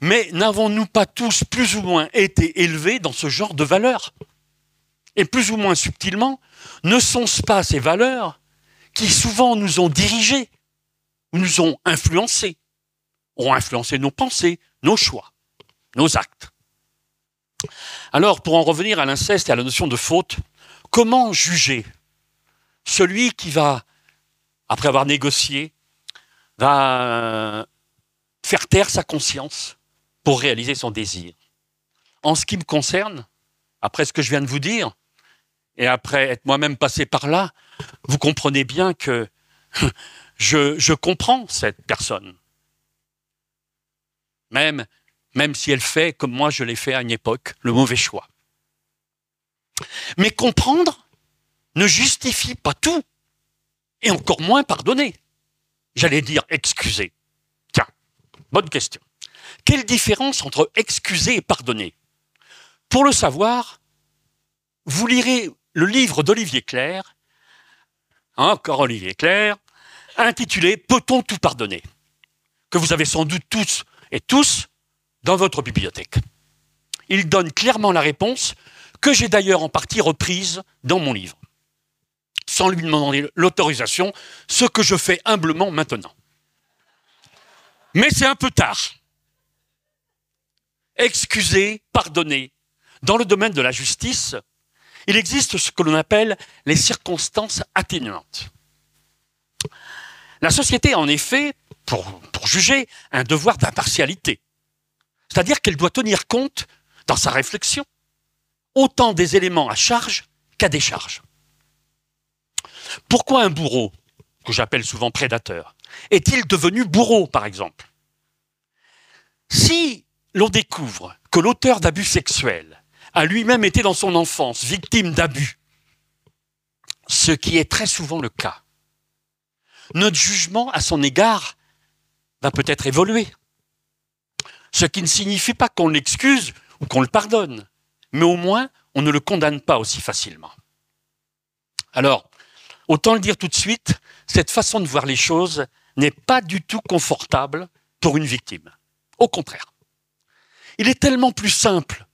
Mais n'avons-nous pas tous plus ou moins été élevés dans ce genre de valeurs? Et plus ou moins subtilement, ne sont-ce pas ces valeurs qui souvent nous ont dirigés, ou nous ont influencés nos pensées, nos choix, nos actes? Alors, pour en revenir à l'inceste et à la notion de faute, comment juger celui qui va, après avoir négocié, va faire taire sa conscience pour réaliser son désir? En ce qui me concerne, après ce que je viens de vous dire, et après être moi-même passé par là, vous comprenez bien que je comprends cette personne. Même si elle fait, comme moi je l'ai fait à une époque, le mauvais choix. Mais comprendre ne justifie pas tout, et encore moins pardonner. J'allais dire excuser. Tiens, bonne question. Quelle différence entre excuser et pardonner? Pour le savoir, vous lirez le livre d'Olivier Clerc, encore Olivier Clerc, intitulé « Peut-on tout pardonner ?» que vous avez sans doute tous et tous dans votre bibliothèque. Il donne clairement la réponse, que j'ai d'ailleurs en partie reprise dans mon livre, sans lui demander l'autorisation, ce que je fais humblement maintenant. Mais c'est un peu tard. Excuser, pardonner. Dans le domaine de la justice, il existe ce que l'on appelle les circonstances atténuantes. La société a en effet, pour juger, un devoir d'impartialité. C'est-à-dire qu'elle doit tenir compte, dans sa réflexion, autant des éléments à charge qu'à décharge. Pourquoi un bourreau, que j'appelle souvent prédateur, est-il devenu bourreau, par exemple? Si l'on découvre que l'auteur d'abus sexuels a lui-même été dans son enfance victime d'abus, ce qui est très souvent le cas, notre jugement à son égard va peut-être évoluer. Ce qui ne signifie pas qu'on l'excuse ou qu'on le pardonne, mais au moins on ne le condamne pas aussi facilement. Alors, autant le dire tout de suite, cette façon de voir les choses n'est pas du tout confortable pour une victime. Au contraire. Il est tellement plus simple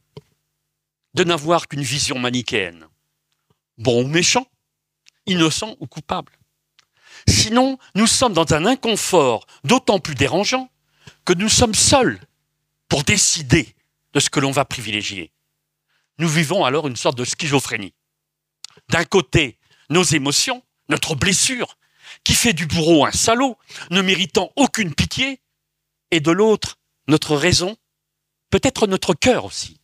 de n'avoir qu'une vision manichéenne. Bon ou méchant, innocent ou coupable. Sinon, nous sommes dans un inconfort d'autant plus dérangeant que nous sommes seuls pour décider de ce que l'on va privilégier. Nous vivons alors une sorte de schizophrénie. D'un côté, nos émotions, notre blessure, qui fait du bourreau un salaud, ne méritant aucune pitié, et de l'autre, notre raison, peut-être notre cœur aussi,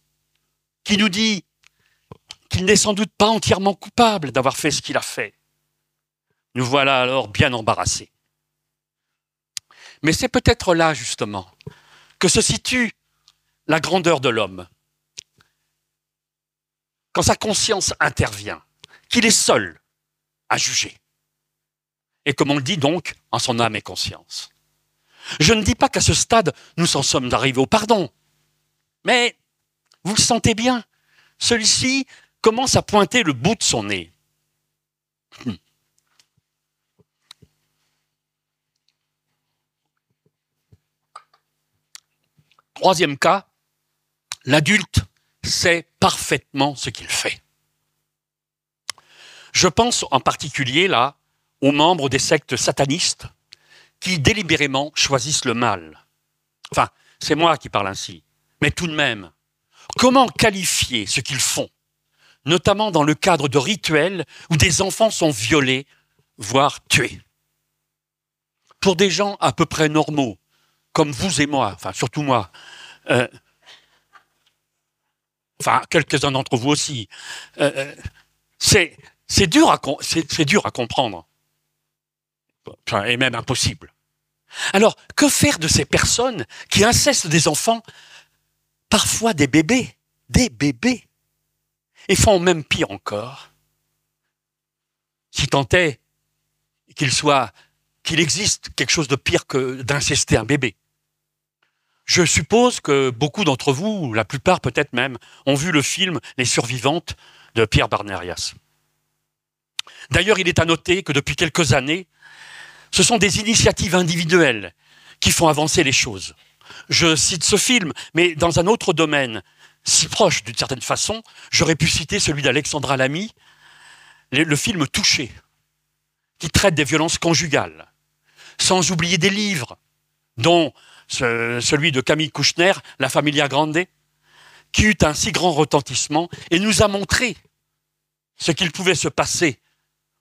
qui nous dit qu'il n'est sans doute pas entièrement coupable d'avoir fait ce qu'il a fait. Nous voilà alors bien embarrassés. Mais c'est peut-être là, justement, que se situe la grandeur de l'homme. Quand sa conscience intervient, qu'il est seul à juger. et comme on le dit donc, en son âme et conscience. Je ne dis pas qu'à ce stade, nous en sommes arrivés au pardon, mais vous le sentez bien, celui-ci commence à pointer le bout de son nez. Troisième cas, l'adulte sait parfaitement ce qu'il fait. Je pense en particulier là aux membres des sectes satanistes qui délibérément choisissent le mal. Enfin, c'est moi qui parle ainsi, mais tout de même, comment qualifier ce qu'ils font, notamment dans le cadre de rituels où des enfants sont violés, voire tués? Pour des gens à peu près normaux, comme vous et moi, enfin surtout moi, enfin quelques-uns d'entre vous aussi, c'est dur à comprendre, et même impossible. Alors, que faire de ces personnes qui incestent des enfants, parfois des bébés, et font même pire encore, si tant est qu'il existe quelque chose de pire que d'incester un bébé. Je suppose que beaucoup d'entre vous, la plupart peut-être même, ont vu le film Les Survivantes de Pierre Barnérias. D'ailleurs, il est à noter que depuis quelques années, ce sont des initiatives individuelles qui font avancer les choses. Je cite ce film, mais dans un autre domaine, si proche d'une certaine façon, j'aurais pu citer celui d'Alexandra Lamy, le film Touché, qui traite des violences conjugales, sans oublier des livres, dont celui de Camille Kouchner, La Familia Grande, qui eut un si grand retentissement et nous a montré ce qu'il pouvait se passer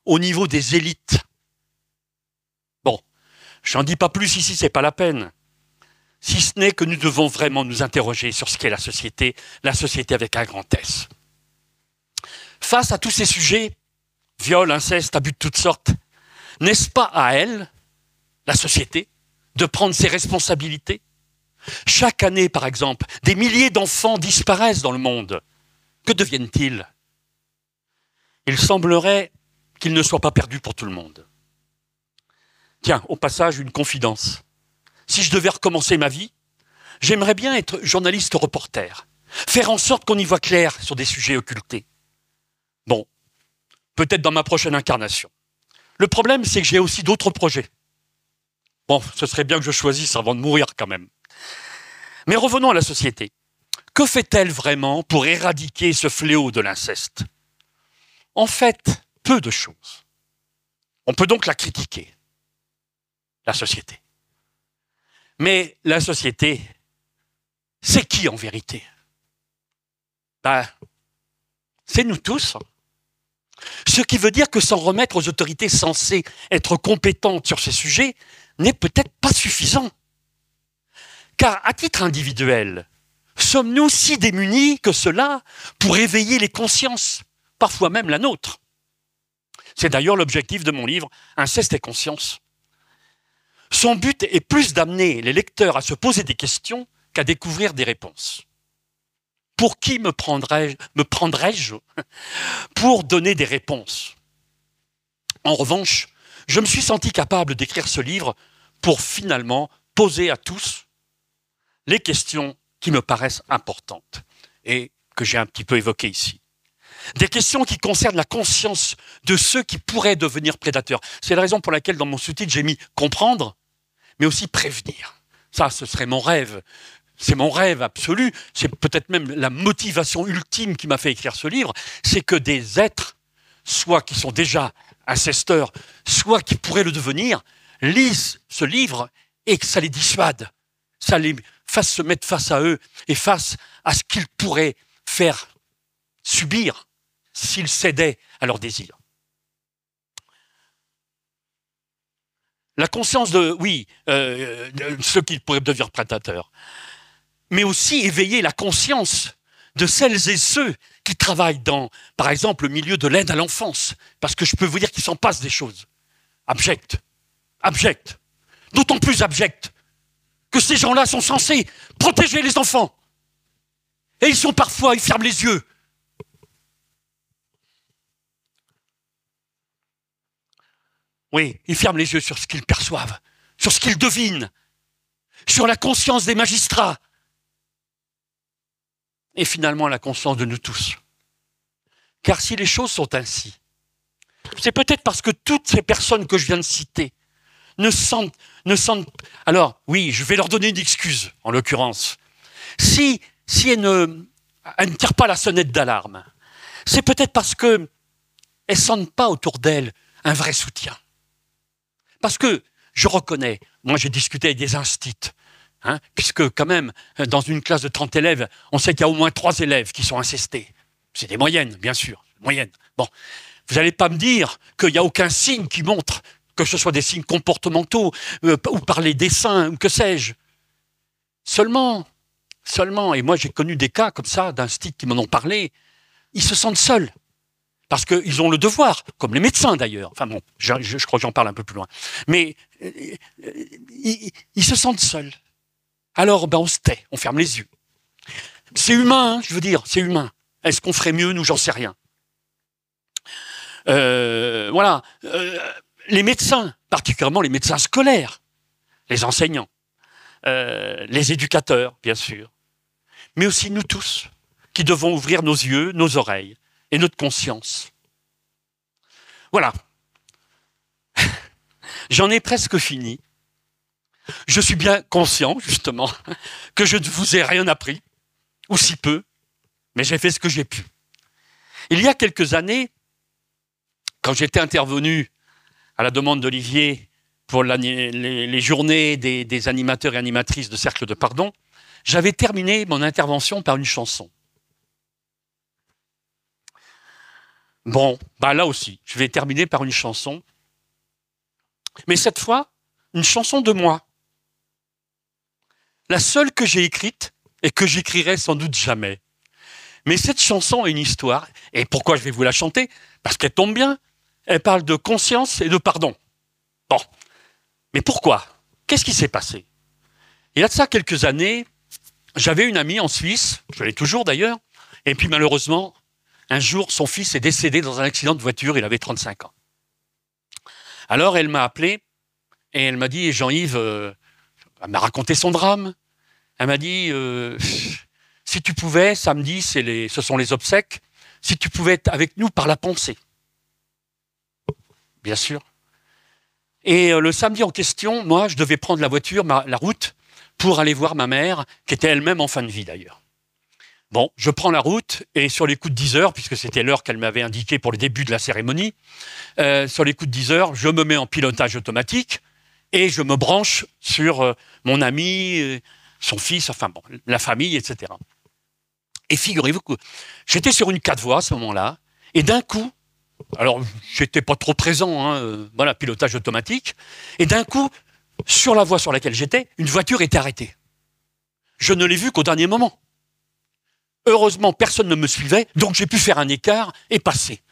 au niveau des élites. Bon, je n'en dis pas plus ici, c'est pas la peine. Si ce n'est que nous devons vraiment nous interroger sur ce qu'est la société avec un grand S. Face à tous ces sujets, viol, inceste, abus de toutes sortes, n'est-ce pas à elle, la société, de prendre ses responsabilités? Chaque année, par exemple, des milliers d'enfants disparaissent dans le monde. Que deviennent-ils? Il semblerait qu'ils ne soient pas perdus pour tout le monde. Tiens, au passage, une confidence. Si je devais recommencer ma vie, j'aimerais bien être journaliste reporter, faire en sorte qu'on y voit clair sur des sujets occultés. Bon, peut-être dans ma prochaine incarnation. Le problème, c'est que j'ai aussi d'autres projets. Bon, ce serait bien que je choisisse avant de mourir quand même. Mais revenons à la société. Que fait-elle vraiment pour éradiquer ce fléau de l'inceste? En fait, peu de choses. On peut donc la critiquer, la société. Mais la société, c'est qui en vérité? C'est nous tous. Ce qui veut dire que s'en remettre aux autorités censées être compétentes sur ces sujets n'est peut-être pas suffisant. Car à titre individuel, sommes-nous si démunis que cela pour éveiller les consciences, parfois même la nôtre? C'est d'ailleurs l'objectif de mon livre « Inceste et conscience ». Son but est plus d'amener les lecteurs à se poser des questions qu'à découvrir des réponses. Pour qui me prendrais-je pour donner des réponses? En revanche, je me suis senti capable d'écrire ce livre pour finalement poser à tous les questions qui me paraissent importantes et que j'ai un petit peu évoquées ici. Des questions qui concernent la conscience de ceux qui pourraient devenir prédateurs. C'est la raison pour laquelle dans mon sous-titre j'ai mis « comprendre », mais aussi « prévenir ». Ça, ce serait mon rêve. C'est mon rêve absolu. C'est peut-être même la motivation ultime qui m'a fait écrire ce livre. C'est que des êtres, soit qui sont déjà incesteurs, soit qui pourraient le devenir, lisent ce livre et que ça les dissuade. Ça les fasse se mettre face à eux et face à ce qu'ils pourraient faire subir s'ils cédaient à leurs désirs. La conscience de ceux qui pourraient devenir prédateurs, mais aussi éveiller la conscience de celles et ceux qui travaillent dans, par exemple, le milieu de l'aide à l'enfance, parce que je peux vous dire qu'il s'en passe des choses abjectes, d'autant plus abjectes que ces gens-là sont censés protéger les enfants. Et ils ferment les yeux. Oui, ils ferment les yeux sur ce qu'ils perçoivent, sur ce qu'ils devinent, sur la conscience des magistrats. Et finalement, la conscience de nous tous. Car si les choses sont ainsi, c'est peut-être parce que toutes ces personnes que je viens de citer ne sentent... Alors, oui, je vais leur donner une excuse, en l'occurrence. Si elles ne tirent pas la sonnette d'alarme, c'est peut-être parce qu'elles ne sentent pas autour d'elles un vrai soutien. Parce que, je reconnais, moi j'ai discuté avec des instits, puisque quand même, dans une classe de 30 élèves, on sait qu'il y a au moins 3 élèves qui sont incestés. C'est des moyennes, bien sûr, moyennes. Bon, vous n'allez pas me dire qu'il n'y a aucun signe qui montre, que ce soit des signes comportementaux, ou par les dessins, ou que sais-je. Seulement, et moi j'ai connu des cas comme ça, d'instits qui m'en ont parlé, ils se sentent seuls. Parce qu'ils ont le devoir, comme les médecins d'ailleurs. Enfin bon, je crois que j'en parle un peu plus loin. Mais ils se sentent seuls. Alors, on se tait, on ferme les yeux. C'est humain, je veux dire, c'est humain. Est-ce qu'on ferait mieux, nous, j'en sais rien. Voilà. Les médecins, particulièrement les médecins scolaires, les enseignants, les éducateurs, bien sûr, mais aussi nous tous, qui devons ouvrir nos yeux, nos oreilles et notre conscience. Voilà. J'en ai presque fini. Je suis bien conscient, justement, que je ne vous ai rien appris, ou si peu, mais j'ai fait ce que j'ai pu. Il y a quelques années, quand j'étais intervenu à la demande d'Olivier pour les journées des animateurs et animatrices de Cercle de Pardon, j'avais terminé mon intervention par une chanson. Bon, là aussi, je vais terminer par une chanson. Mais cette fois, une chanson de moi. La seule que j'ai écrite et que j'écrirai sans doute jamais. Mais cette chanson a une histoire. Et pourquoi je vais vous la chanter? Parce qu'elle tombe bien. Elle parle de conscience et de pardon. Bon. Mais pourquoi? Qu'est-ce qui s'est passé? Il y a de ça quelques années, j'avais une amie en Suisse, je l'ai toujours d'ailleurs, et puis malheureusement, un jour, son fils est décédé dans un accident de voiture, il avait 35 ans. Alors, elle m'a appelé et elle m'a dit, Jean-Yves, elle m'a raconté son drame. Elle m'a dit, si tu pouvais, samedi, ce sont les obsèques, si tu pouvais être avec nous par la pensée. Bien sûr. Et le samedi en question, moi, je devais prendre la voiture, la route, pour aller voir ma mère, qui était elle-même en fin de vie d'ailleurs. Bon, je prends la route et sur les coups de 10 heures, puisque c'était l'heure qu'elle m'avait indiquée pour le début de la cérémonie, sur les coups de 10 heures, je me mets en pilotage automatique et je me branche sur mon ami, son fils, enfin bon, la famille, etc. Et figurez-vous que j'étais sur une 4 voies à ce moment-là, et d'un coup, alors j'étais pas trop présent, voilà, pilotage automatique, et d'un coup, sur la voie sur laquelle j'étais, une voiture était arrêtée. Je ne l'ai vue qu'au dernier moment. Heureusement, personne ne me suivait, donc j'ai pu faire un écart et passer.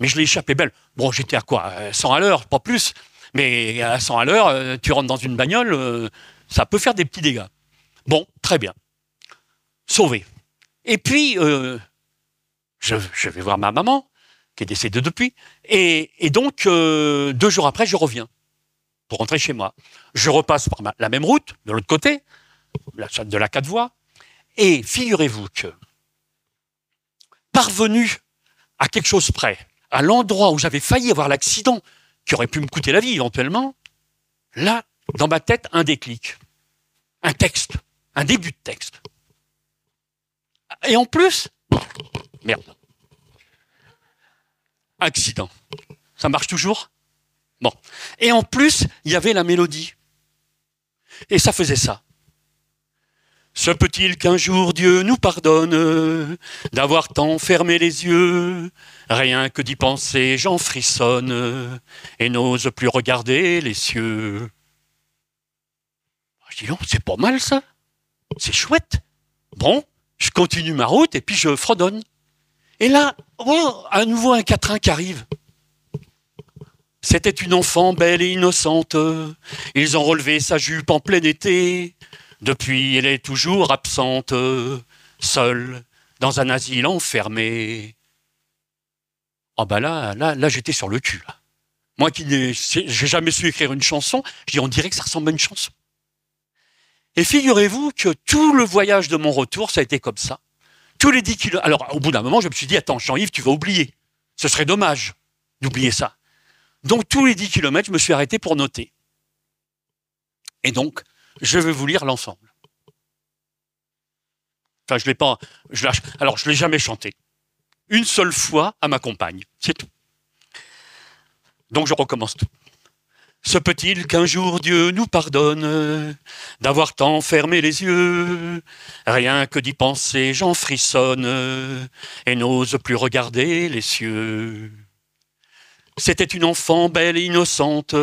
Mais je l'ai échappé belle. Bon, j'étais à quoi? 100 à l'heure, pas plus. Mais à 100 à l'heure, tu rentres dans une bagnole, ça peut faire des petits dégâts. Bon, très bien. Sauvé. Et puis, je vais voir ma maman, qui est décédée depuis. Et donc, 2 jours après, je reviens pour rentrer chez moi. Je repasse par la même route, de l'autre côté, de la 4 voies. Et figurez-vous que, parvenu à quelque chose près, à l'endroit où j'avais failli avoir l'accident, qui aurait pu me coûter la vie éventuellement, là, dans ma tête, un déclic. Un texte. Un début de texte. Et en plus, merde. Accident. Ça marche toujours? Bon. Et en plus, il y avait la mélodie. Et ça faisait ça. Se peut-il qu'un jour Dieu nous pardonne d'avoir tant fermé les yeux? Rien que d'y penser, j'en frissonne et n'ose plus regarder les cieux. Je dis non, c'est pas mal ça. C'est chouette. Bon, je continue ma route et puis je fredonne. Et là, oh, à nouveau un quatrain qui arrive. C'était une enfant belle et innocente. Ils ont relevé sa jupe en plein été. Depuis, elle est toujours absente, seule, dans un asile enfermé. Oh ben là, j'étais sur le cul. Là. Moi qui n'ai jamais su écrire une chanson, je dis on dirait que ça ressemble à une chanson. Et figurez-vous que tout le voyage de mon retour, ça a été comme ça. Tous les 10 kilomètres. Alors, au bout d'un moment, je me suis dit, attends, Jean-Yves, tu vas oublier. Ce serait dommage d'oublier ça. Donc, tous les 10 kilomètres, je me suis arrêté pour noter. Et donc, je vais vous lire l'ensemble. Enfin, je l'ai pas. Alors, je l'ai jamais chanté. Une seule fois à ma compagne. C'est tout. Donc, je recommence tout. Se peut-il qu'un jour Dieu nous pardonne d'avoir tant fermé les yeux? Rien que d'y penser, j'en frissonne et n'ose plus regarder les cieux. C'était une enfant belle et innocente.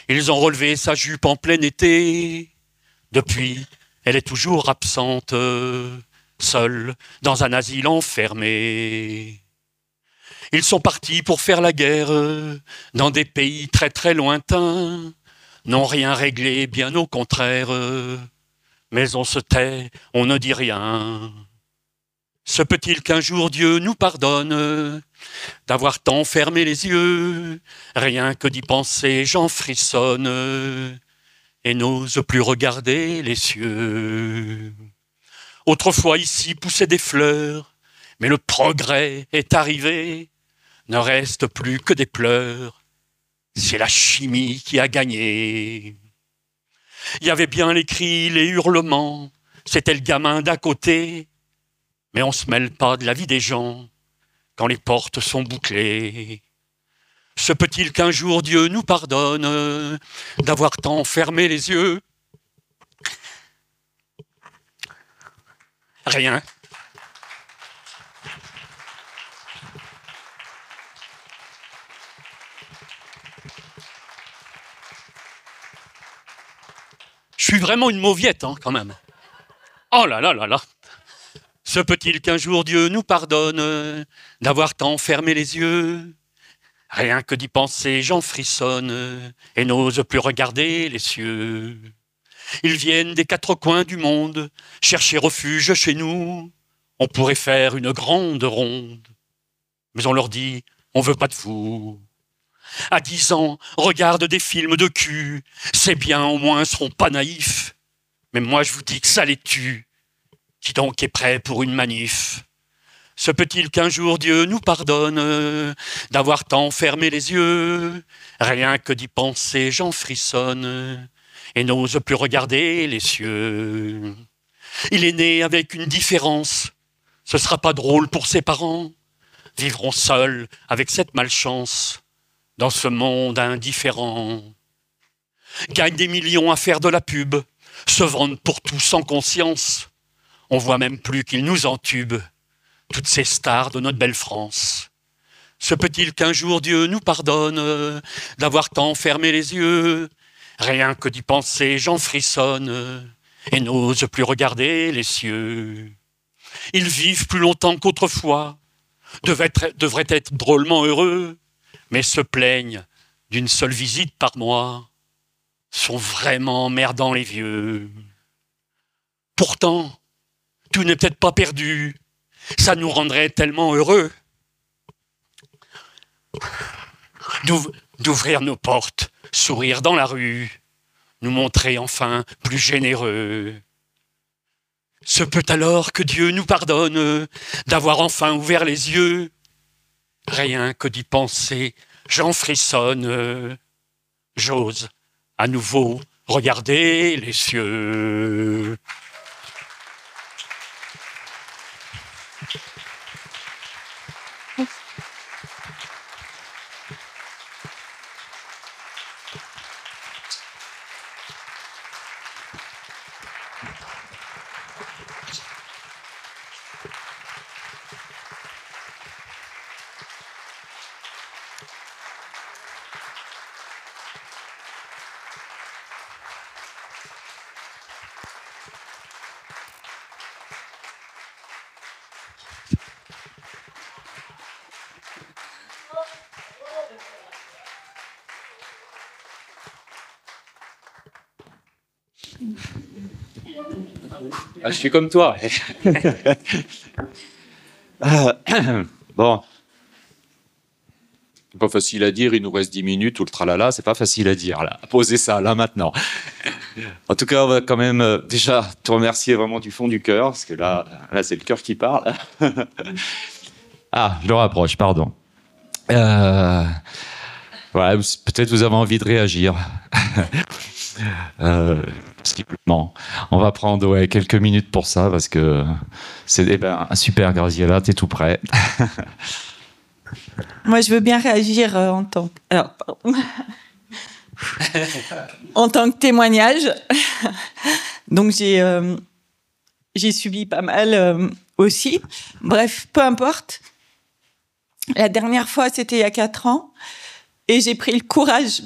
Ils ont relevé sa jupe en plein été. Depuis, elle est toujours absente, seule dans un asile enfermé. Ils sont partis pour faire la guerre dans des pays très très lointains, n'ont rien réglé, bien au contraire, mais on se tait, on ne dit rien. Se peut-il qu'un jour Dieu nous pardonne d'avoir tant fermé les yeux? Rien que d'y penser, j'en frissonne et n'ose plus regarder les cieux. Autrefois ici poussaient des fleurs, mais le progrès est arrivé. Ne reste plus que des pleurs, c'est la chimie qui a gagné. Il y avait bien les cris, les hurlements, c'était le gamin d'à côté, mais on se mêle pas de la vie des gens quand les portes sont bouclées. Se peut-il qu'un jour Dieu nous pardonne d'avoir tant fermé les yeux? Rien. Je suis vraiment une mauviette, hein, quand même. Oh là là là là. Se peut-il qu'un jour Dieu nous pardonne d'avoir tant fermé les yeux? Rien que d'y penser, j'en frissonne et n'ose plus regarder les cieux. Ils viennent des quatre coins du monde chercher refuge chez nous. On pourrait faire une grande ronde, mais on leur dit, on veut pas de vous. À 10 ans, regarde des films de cul. C'est bien, au moins, seront pas naïfs. Mais moi, je vous dis que ça les tue. Qui donc est prêt pour une manif? Se peut-il qu'un jour Dieu nous pardonne d'avoir tant fermé les yeux? Rien que d'y penser, j'en frissonne et n'ose plus regarder les cieux. Il est né avec une différence. Ce sera pas drôle pour ses parents. Vivront seuls avec cette malchance. Dans ce monde indifférent, gagnent des millions à faire de la pub, se vendent pour tout sans conscience. On voit même plus qu'ils nous entubent, toutes ces stars de notre belle France. Se peut-il qu'un jour Dieu nous pardonne d'avoir tant fermé les yeux? Rien que d'y penser, j'en frissonne et n'ose plus regarder les cieux. Ils vivent plus longtemps qu'autrefois, devraient être drôlement heureux, mais se plaignent d'une seule visite par mois, sont vraiment emmerdants les vieux. Pourtant, tout n'est peut-être pas perdu, ça nous rendrait tellement heureux d'ouvrir nos portes, sourire dans la rue, nous montrer enfin plus généreux. Se peut alors que Dieu nous pardonne d'avoir enfin ouvert les yeux? Rien que d'y penser, j'en frissonne. J'ose à nouveau regarder les cieux. Ah, je suis comme toi. Bon. C'est pas facile à dire, il nous reste 10 minutes, ou le tralala, c'est pas facile à dire, là. Posez ça, là, maintenant. En tout cas, on va quand même déjà te remercier vraiment du fond du cœur, parce que là c'est le cœur qui parle. Ah, je le rapproche, pardon. Voilà, peut-être vous avez envie de réagir. Possiblement. On va prendre quelques minutes pour ça, parce que c'est super, Graziella, t'es tout prêt. Moi, je veux bien réagir en tant que témoignage. Donc, j'ai subi pas mal aussi. Bref, peu importe. La dernière fois, c'était il y a 4 ans. Et j'ai pris le courage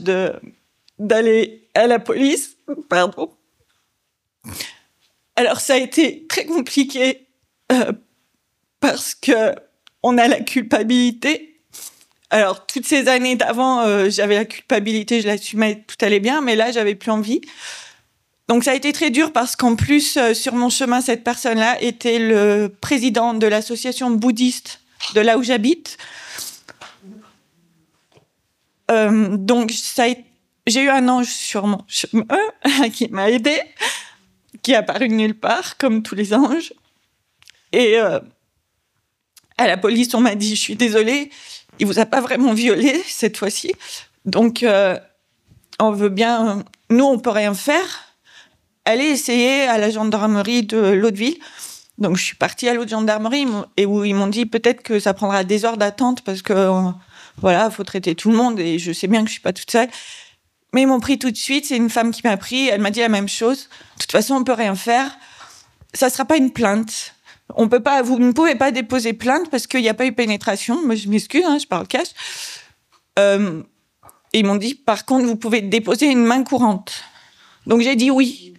d'aller à la police. Pardon. Alors, ça a été très compliqué parce que on a la culpabilité. Alors, toutes ces années d'avant, j'avais la culpabilité, je l'assumais, tout allait bien, mais là, j'avais plus envie. Donc, ça a été très dur parce qu'en plus, sur mon chemin, cette personne-là était le président de l'association bouddhiste de là où j'habite. Donc, j'ai eu un ange sur mon chemin qui m'a aidée, qui est apparu de nulle part, comme tous les anges. Et à la police, on m'a dit « Je suis désolée, il vous a pas vraiment violée cette fois-ci. Donc, on veut bien... nous, on peut rien faire. Allez essayer à la gendarmerie de l'autre ville. » Donc, je suis partie à l'autre gendarmerie et où ils m'ont dit « Peut-être que ça prendra des heures d'attente parce que, voilà, il faut traiter tout le monde et je sais bien que je suis pas toute seule. » Mais ils m'ont pris tout de suite. C'est une femme qui m'a pris. Elle m'a dit la même chose. De toute façon, on peut rien faire. Ça sera pas une plainte. Vous ne pouvez pas déposer plainte parce qu'il n'y a pas eu pénétration. Moi, je m'excuse, je parle cash. Ils m'ont dit, par contre, vous pouvez déposer une main courante. Donc, j'ai dit oui.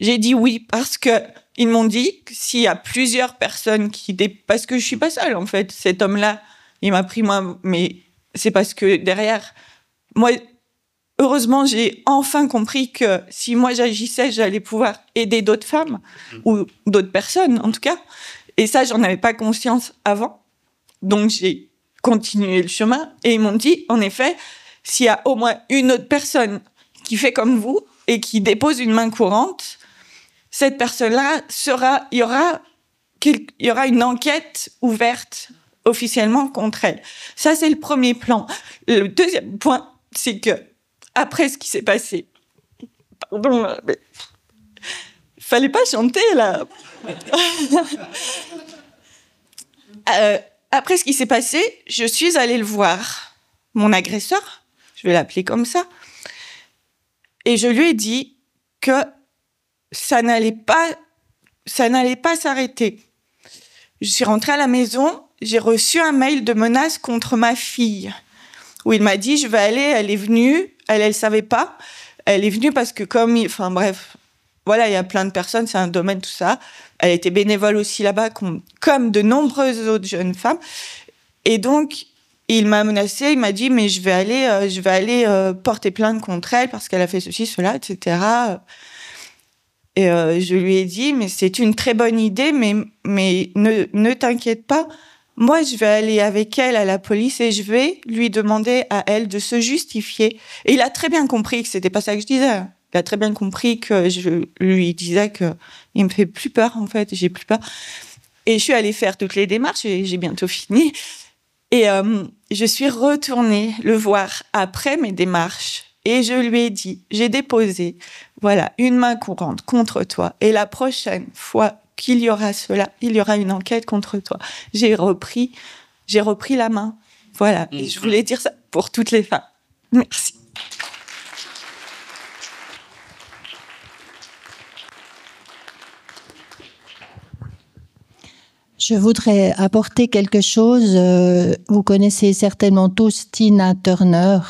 J'ai dit oui parce qu'ils m'ont dit que s'il y a plusieurs personnes parce que je suis pas seule, en fait. Cet homme-là, il m'a pris moi, mais c'est parce que derrière, moi, heureusement, j'ai enfin compris que si moi j'agissais, j'allais pouvoir aider d'autres femmes ou d'autres personnes, en tout cas. Et ça, j'en avais pas conscience avant. Donc, j'ai continué le chemin. Et ils m'ont dit, en effet, s'il y a au moins une autre personne qui fait comme vous et qui dépose une main courante, cette personne-là il y aura une enquête ouverte officiellement contre elle. Ça, c'est le premier plan. Le deuxième point, c'est que après ce qui s'est passé, pardon, mais fallait pas chanter là. Après ce qui s'est passé, je suis allée le voir, mon agresseur, je vais l'appeler comme ça, et je lui ai dit que ça n'allait pas s'arrêter. Je suis rentrée à la maison, j'ai reçu un mail de menace contre ma fille, où il m'a dit, je vais aller, elle est venue, elle savait pas, elle est venue parce que enfin bref, voilà, il y a plein de personnes, c'est un domaine, tout ça. Elle était bénévole aussi là-bas, comme de nombreuses autres jeunes femmes. Et donc, il m'a menacé, il m'a dit, mais je vais aller porter plainte contre elle parce qu'elle a fait ceci, cela, etc. Et je lui ai dit, mais c'est une très bonne idée, mais ne t'inquiète pas. Moi, je vais aller avec elle à la police et je vais lui demander à elle de se justifier. Et il a très bien compris que c'était pas ça que je disais. Il a très bien compris que je lui disais que il me fait plus peur, en fait. J'ai plus peur. Et je suis allée faire toutes les démarches et j'ai bientôt fini. Et je suis retournée le voir après mes démarches. Et je lui ai dit, j'ai déposé, voilà, une main courante contre toi. Et la prochaine fois qu'il y aura cela, il y aura une enquête contre toi. J'ai repris la main. Voilà. Et je voulais dire ça pour toutes les femmes. Merci. Je voudrais apporter quelque chose. Vous connaissez certainement tous Tina Turner.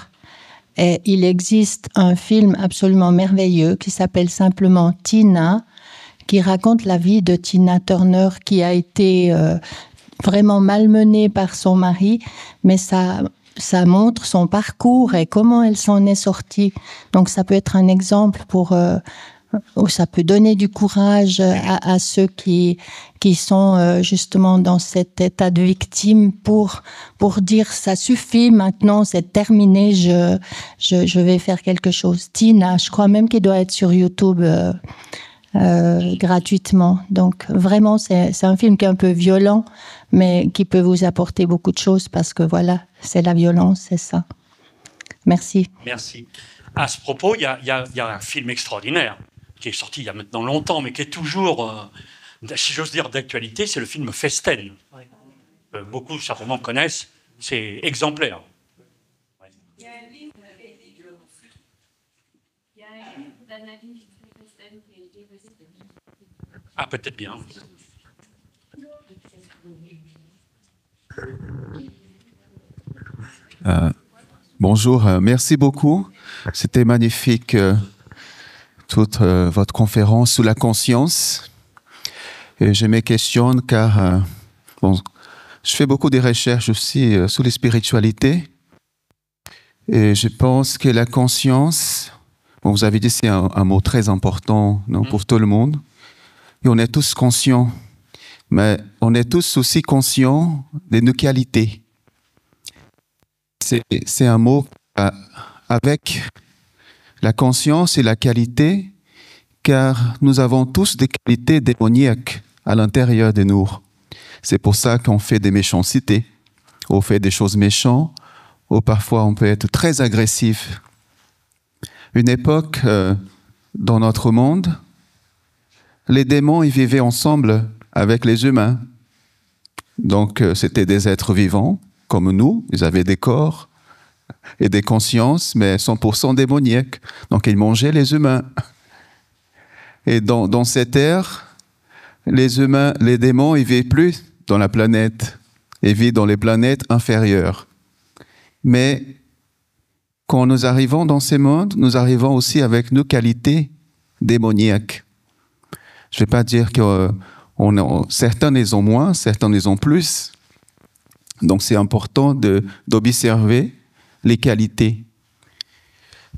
Et il existe un film absolument merveilleux qui s'appelle simplement Tina, qui raconte la vie de Tina Turner qui a été vraiment malmenée par son mari, mais ça montre son parcours et comment elle s'en est sortie. Donc ça peut être un exemple pour où ça peut donner du courage à ceux qui sont justement dans cet état de victime pour dire ça suffit maintenant, c'est terminé, je vais faire quelque chose. Tina, je crois même qu'il doit être sur YouTube gratuitement. Donc vraiment, c'est un film qui est un peu violent, mais qui peut vous apporter beaucoup de choses parce que voilà, c'est la violence, c'est ça. Merci. Merci. À ce propos, il y a un film extraordinaire qui est sorti il y a maintenant longtemps, mais qui est toujours, si j'ose dire, d'actualité, c'est le film Festen. Beaucoup certainement connaissent, c'est exemplaire. Il y a un livre d'analyse de Festen qui a été fait. Ah, peut-être bien. Bonjour, merci beaucoup. C'était magnifique, toute votre conférence sur la conscience. Et je me questionne car bon, je fais beaucoup de recherches aussi sur les spiritualités. Et je pense que la conscience, bon, vous avez dit c'est un mot très important, non, pour tout le monde. Et on est tous conscients, mais on est tous aussi conscients de nos qualités. C'est un mot avec la conscience et la qualité, car nous avons tous des qualités démoniaques à l'intérieur de nous. C'est pour ça qu'on fait des méchancetés, on fait des choses méchantes, ou parfois on peut être très agressif. Une époque dans notre monde, les démons ils vivaient ensemble avec les humains. Donc c'était des êtres vivants, comme nous, ils avaient des corps et des consciences, mais 100% démoniaques. Donc ils mangeaient les humains. Et dans cette ère, les humains, les démons, ils vivent plus dans la planète, ils vivent dans les planètes inférieures. Mais quand nous arrivons dans ces mondes, nous arrivons aussi avec nos qualités démoniaques. Je ne vais pas dire que certains les ont moins, certains les ont plus. Donc, c'est important d'observer les qualités.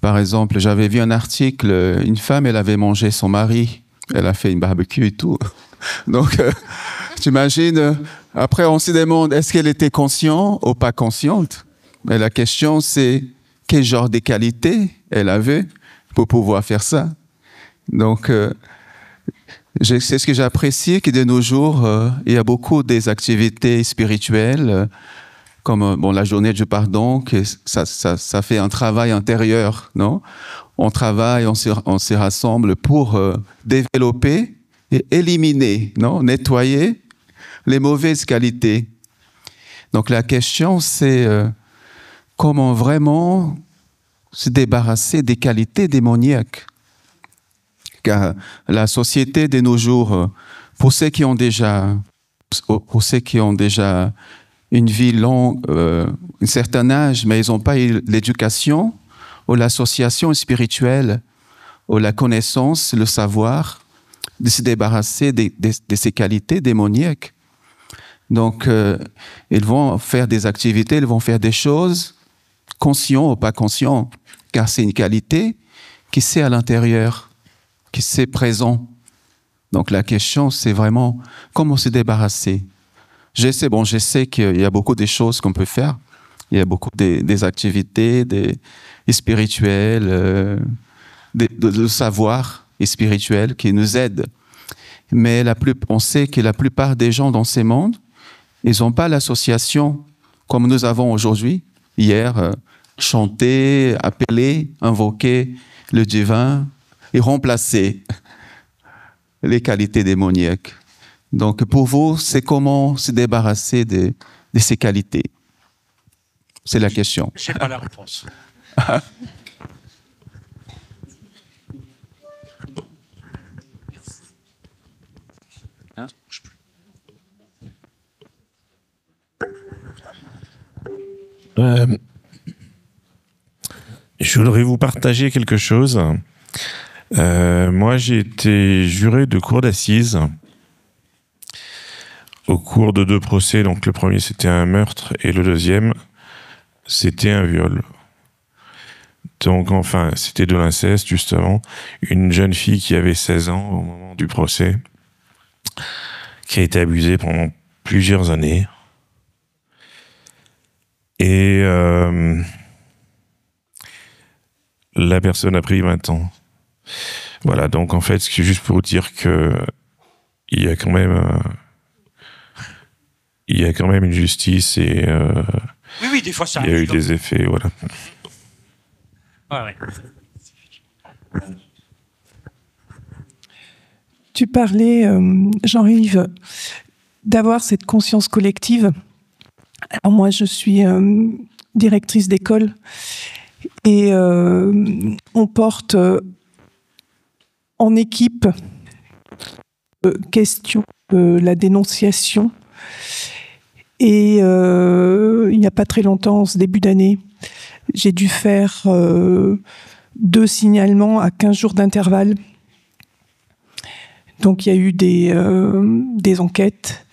Par exemple, j'avais vu un article, une femme, elle avait mangé son mari, elle a fait une barbecue et tout. Donc, t'imagines, après on se demande, est-ce qu'elle était consciente ou pas consciente? Mais la question, c'est quel genre de qualités elle avait pour pouvoir faire ça. Donc, c'est ce que j'apprécie, que de nos jours, il y a beaucoup des activités spirituelles, comme bon, la journée du pardon, que ça fait un travail intérieur, non? On travaille, on se rassemble pour développer et éliminer, non? Nettoyer les mauvaises qualités. Donc la question, c'est comment vraiment se débarrasser des qualités démoniaques. Car la société de nos jours, pour ceux qui ont déjà une vie longue, un certain âge, mais ils n'ont pas eu l'éducation ou l'association spirituelle ou la connaissance, le savoir, de se débarrasser de ces qualités démoniaques. Donc, ils vont faire des activités, ils vont faire des choses, conscients ou pas conscients, car c'est une qualité qui c'est à l'intérieur, qui c'est présent. Donc la question, c'est vraiment comment se débarrasser. Je sais qu'il y a beaucoup de choses qu'on peut faire. Il y a beaucoup des activités spirituelles, de savoir spirituel qui nous aident. Mais on sait que la plupart des gens dans ces mondes, ils n'ont pas l'association comme nous avons aujourd'hui. Hier, chanter, appeler, invoquer le divin et remplacer les qualités démoniaques. Donc, pour vous, c'est comment se débarrasser de ces qualités? C'est la question. Je n'ai pas la réponse. Je voudrais vous partager quelque chose. Moi, j'ai été juré de cour d'assises au cours de 2 procès. Donc, le premier, c'était un meurtre et le deuxième, c'était un viol. Donc, enfin, c'était de l'inceste, justement. Une jeune fille qui avait 16 ans au moment du procès, qui a été abusée pendant plusieurs années. Et la personne a pris 20 ans. Voilà, donc en fait, c'est juste pour dire que il y a quand même une justice et oui, des fois ça il y a arrive. eu des effets, voilà. Ouais. Tu parlais, Jean-Yves, d'avoir cette conscience collective. Alors moi, je suis directrice d'école et on porte en équipe question de la dénonciation. Et il n'y a pas très longtemps, en ce début d'année, j'ai dû faire 2 signalements à 15 jours d'intervalle. Donc il y a eu des enquêtes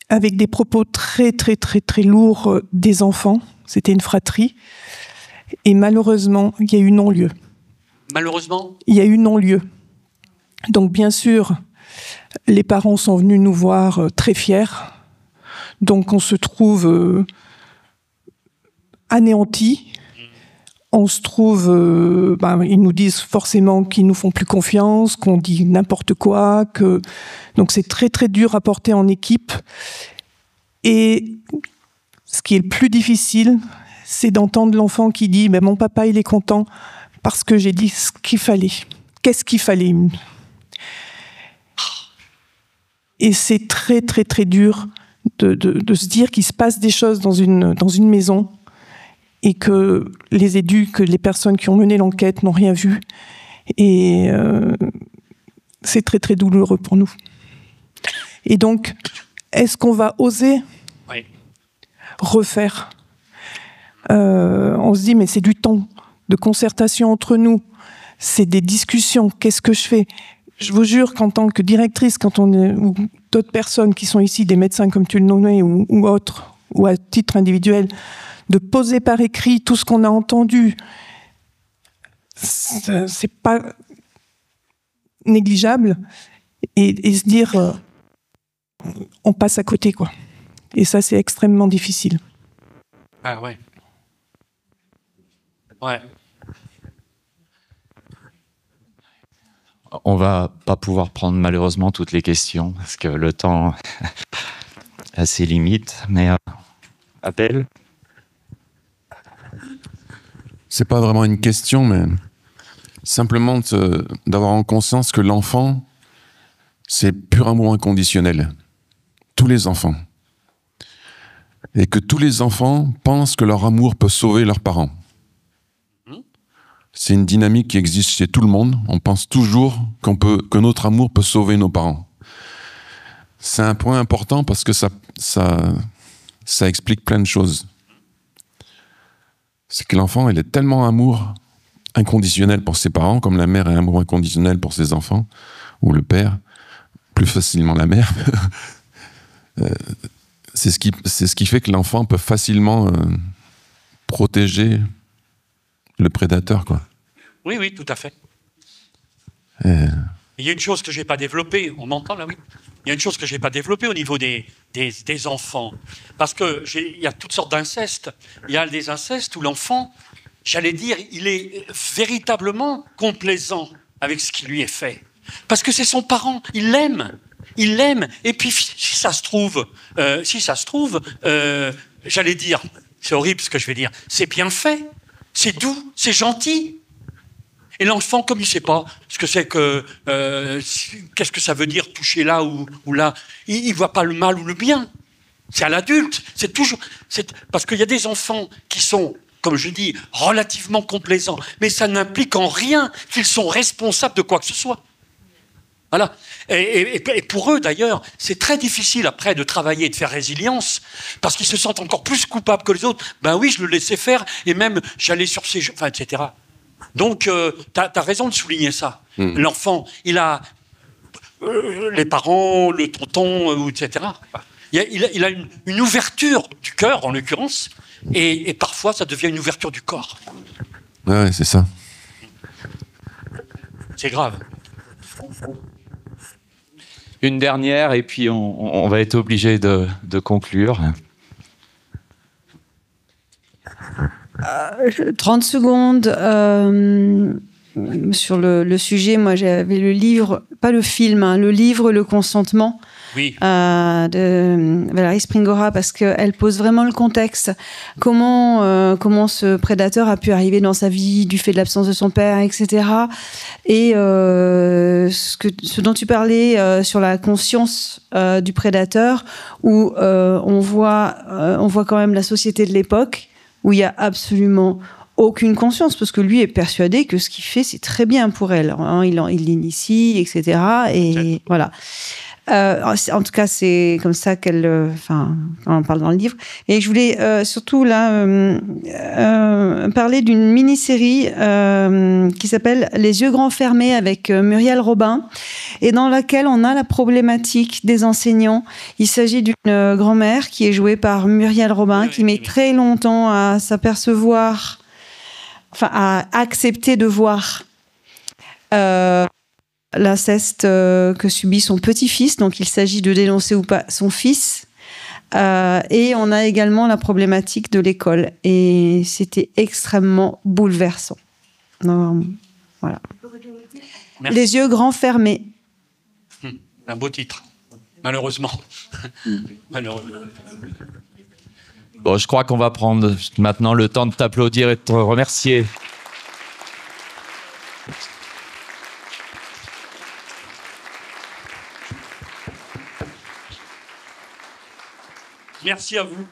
avec des propos très très très très lourds des enfants. C'était une fratrie. Et malheureusement, il y a eu non-lieu. Malheureusement ? Il y a eu non-lieu. Donc bien sûr, les parents sont venus nous voir très fiers. Donc on se trouve anéantis. On se trouve, ils nous disent forcément qu'ils nous font plus confiance, qu'on dit n'importe quoi, donc c'est très très dur à porter en équipe. Et ce qui est le plus difficile, c'est d'entendre l'enfant qui dit mon papa il est content parce que j'ai dit ce qu'il fallait. Qu'est-ce qu'il fallait? Et c'est très très très dur de se dire qu'il se passe des choses dans une maison et que les éduques, les personnes qui ont mené l'enquête n'ont rien vu. Et c'est très, très douloureux pour nous. Et donc, est-ce qu'on va oser refaire On se dit, mais c'est du temps de concertation entre nous. C'est des discussions. Qu'est-ce que je fais? Je vous jure qu'en tant que directrice, quand on est, ou d'autres personnes qui sont ici, des médecins comme tu le nommais, ou autres, ou à titre individuel, de poser par écrit tout ce qu'on a entendu, c'est pas négligeable, et se dire on passe à côté, quoi. Et ça, c'est extrêmement difficile. Ah ouais. Ouais. On va pas pouvoir prendre malheureusement toutes les questions parce que le temps a ses limites, mais appel. C'est pas vraiment une question, mais simplement d'avoir en conscience que l'enfant, c'est pur amour inconditionnel. Tous les enfants. Et que tous les enfants pensent que leur amour peut sauver leurs parents. C'est une dynamique qui existe chez tout le monde. On pense toujours que notre amour peut sauver nos parents. C'est un point important parce que ça explique plein de choses. C'est que l'enfant, il est tellement amour inconditionnel pour ses parents, comme la mère est amour inconditionnel pour ses enfants, ou le père, plus facilement la mère. C'est ce qui fait que l'enfant peut facilement protéger le prédateur, quoi. Oui, oui, tout à fait. Il y a une chose que je n'ai pas développée, on m'entend là, oui. Il y a une chose que je n'ai pas développée au niveau des enfants. Parce qu'il y a toutes sortes d'incestes. Il y a des incestes où l'enfant, j'allais dire, il est véritablement complaisant avec ce qui lui est fait. Parce que c'est son parent, il l'aime. Il l'aime. Et puis, si ça se trouve, j'allais dire, c'est horrible ce que je vais dire, c'est bien fait, c'est doux, c'est gentil. Et l'enfant, comme il ne sait pas ce que c'est que, qu'est-ce que ça veut dire toucher là ou là, il ne voit pas le mal ou le bien. C'est à l'adulte. Parce qu'il y a des enfants qui sont, comme je dis, relativement complaisants, mais ça n'implique en rien qu'ils sont responsables de quoi que ce soit. Voilà. Et pour eux, d'ailleurs, c'est très difficile après de travailler et de faire résilience, parce qu'ils se sentent encore plus coupables que les autres. Ben oui, je le laissais faire, et même j'allais sur ses jeux, enfin, etc. Donc, tu as raison de souligner ça. L'enfant, il a les parents, le tonton, etc. il a une ouverture du cœur, en l'occurrence, et parfois ça devient une ouverture du corps. Ouais, c'est ça. C'est grave. Une dernière, et puis on va être obligé de conclure. 30 secondes sur le sujet. Moi, j'avais le livre, pas le film, hein, le livre Le Consentement. Oui. De Valérie Springora, parce qu'elle pose vraiment le contexte. Comment ce prédateur a pu arriver dans sa vie du fait de l'absence de son père, etc. Et ce dont tu parlais sur la conscience du prédateur, où on voit quand même la société de l'époque, où il y a absolument aucune conscience, parce que lui est persuadé que ce qu'il fait, c'est très bien pour elle. Hein, il l'initie, etc. Et voilà. En tout cas, c'est comme ça qu'elle, on en parle dans le livre. Et je voulais surtout là parler d'une mini-série qui s'appelle Les yeux grands fermés avec Muriel Robin, et dans laquelle on a la problématique des enseignants. Il s'agit d'une grand-mère qui est jouée par Muriel Robin, qui met très longtemps à s'apercevoir, à accepter de voir l'inceste que subit son petit-fils, donc il s'agit de dénoncer ou pas son fils. Et on a également la problématique de l'école. Et c'était extrêmement bouleversant. Donc, voilà. Merci. Les yeux grands fermés. Un beau titre, malheureusement. Malheureusement. Bon, je crois qu'on va prendre maintenant le temps de t'applaudir et de te remercier. Merci à vous.